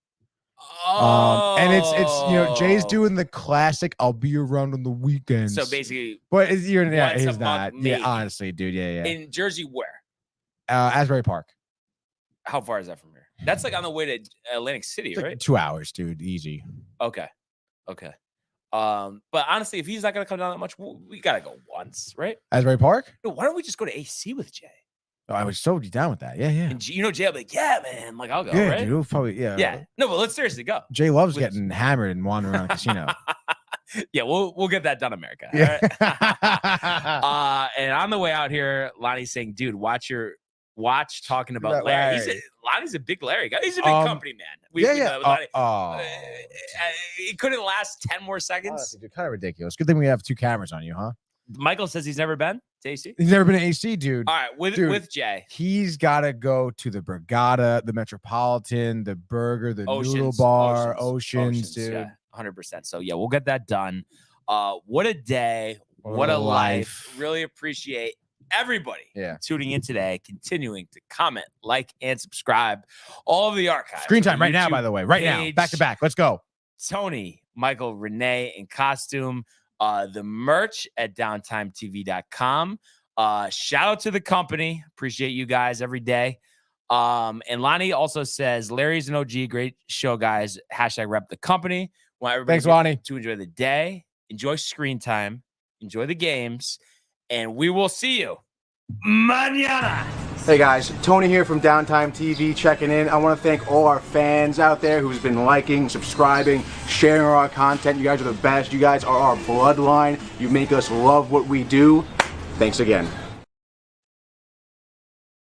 And it's Jay's doing the classic. I'll be around on the weekends. So basically, but he's once a not. month, maybe. Yeah, honestly, dude. Yeah. In Jersey, where? Asbury Park. How far is that from here? That's like on the way to Atlantic City, It's like right? 2 hours, dude. Easy. Okay. But honestly, if he's not gonna come down that much, we gotta go once, right? Asbury Park? No, why don't we just go to AC with Jay? Oh, I was so down with that. Yeah. And Jay will be like, yeah, man. Like, I'll go, Yeah, right? dude. We'll probably, yeah. Yeah. No, but let's seriously go. Jay loves getting hammered and wandering around the casino. Yeah, we'll get that done, America. Yeah. All right? And on the way out here, Lonnie's saying, dude, watch talking about Larry. Lonnie's a big Larry guy. He's a big company man. It couldn't last 10 more seconds. Honestly, dude, kind of ridiculous. Good thing we have 2 cameras on you, huh? Michael says he's never been to AC. He's never been to AC, dude. All right, with Jay. He's got to go to the Borgata, the Metropolitan, the Burger, the Noodle Bar, Oceans, dude. Yeah, 100%. So, yeah, we'll get that done. What a day. What a life. Really appreciate everybody tuning in today, continuing to comment, like, and subscribe. All of the archives. Screen time right now, by the way. Right now. Back to back. Let's go. Tony, Michael, Renee in costume. The merch at downtimetv.com. Shout out to the company. Appreciate you guys every day. And Lonnie also says, Larry's an OG. Great show, guys. # rep the company. Want everybody Thanks, Lonnie. to enjoy the day. Enjoy screen time. Enjoy the games. And we will see you mañana. Hey guys, Tony here from Downtime TV checking in. I want to thank all our fans out there who's been liking, subscribing, sharing our content. You guys are the best. You guys are our bloodline. You make us love what we do. Thanks again.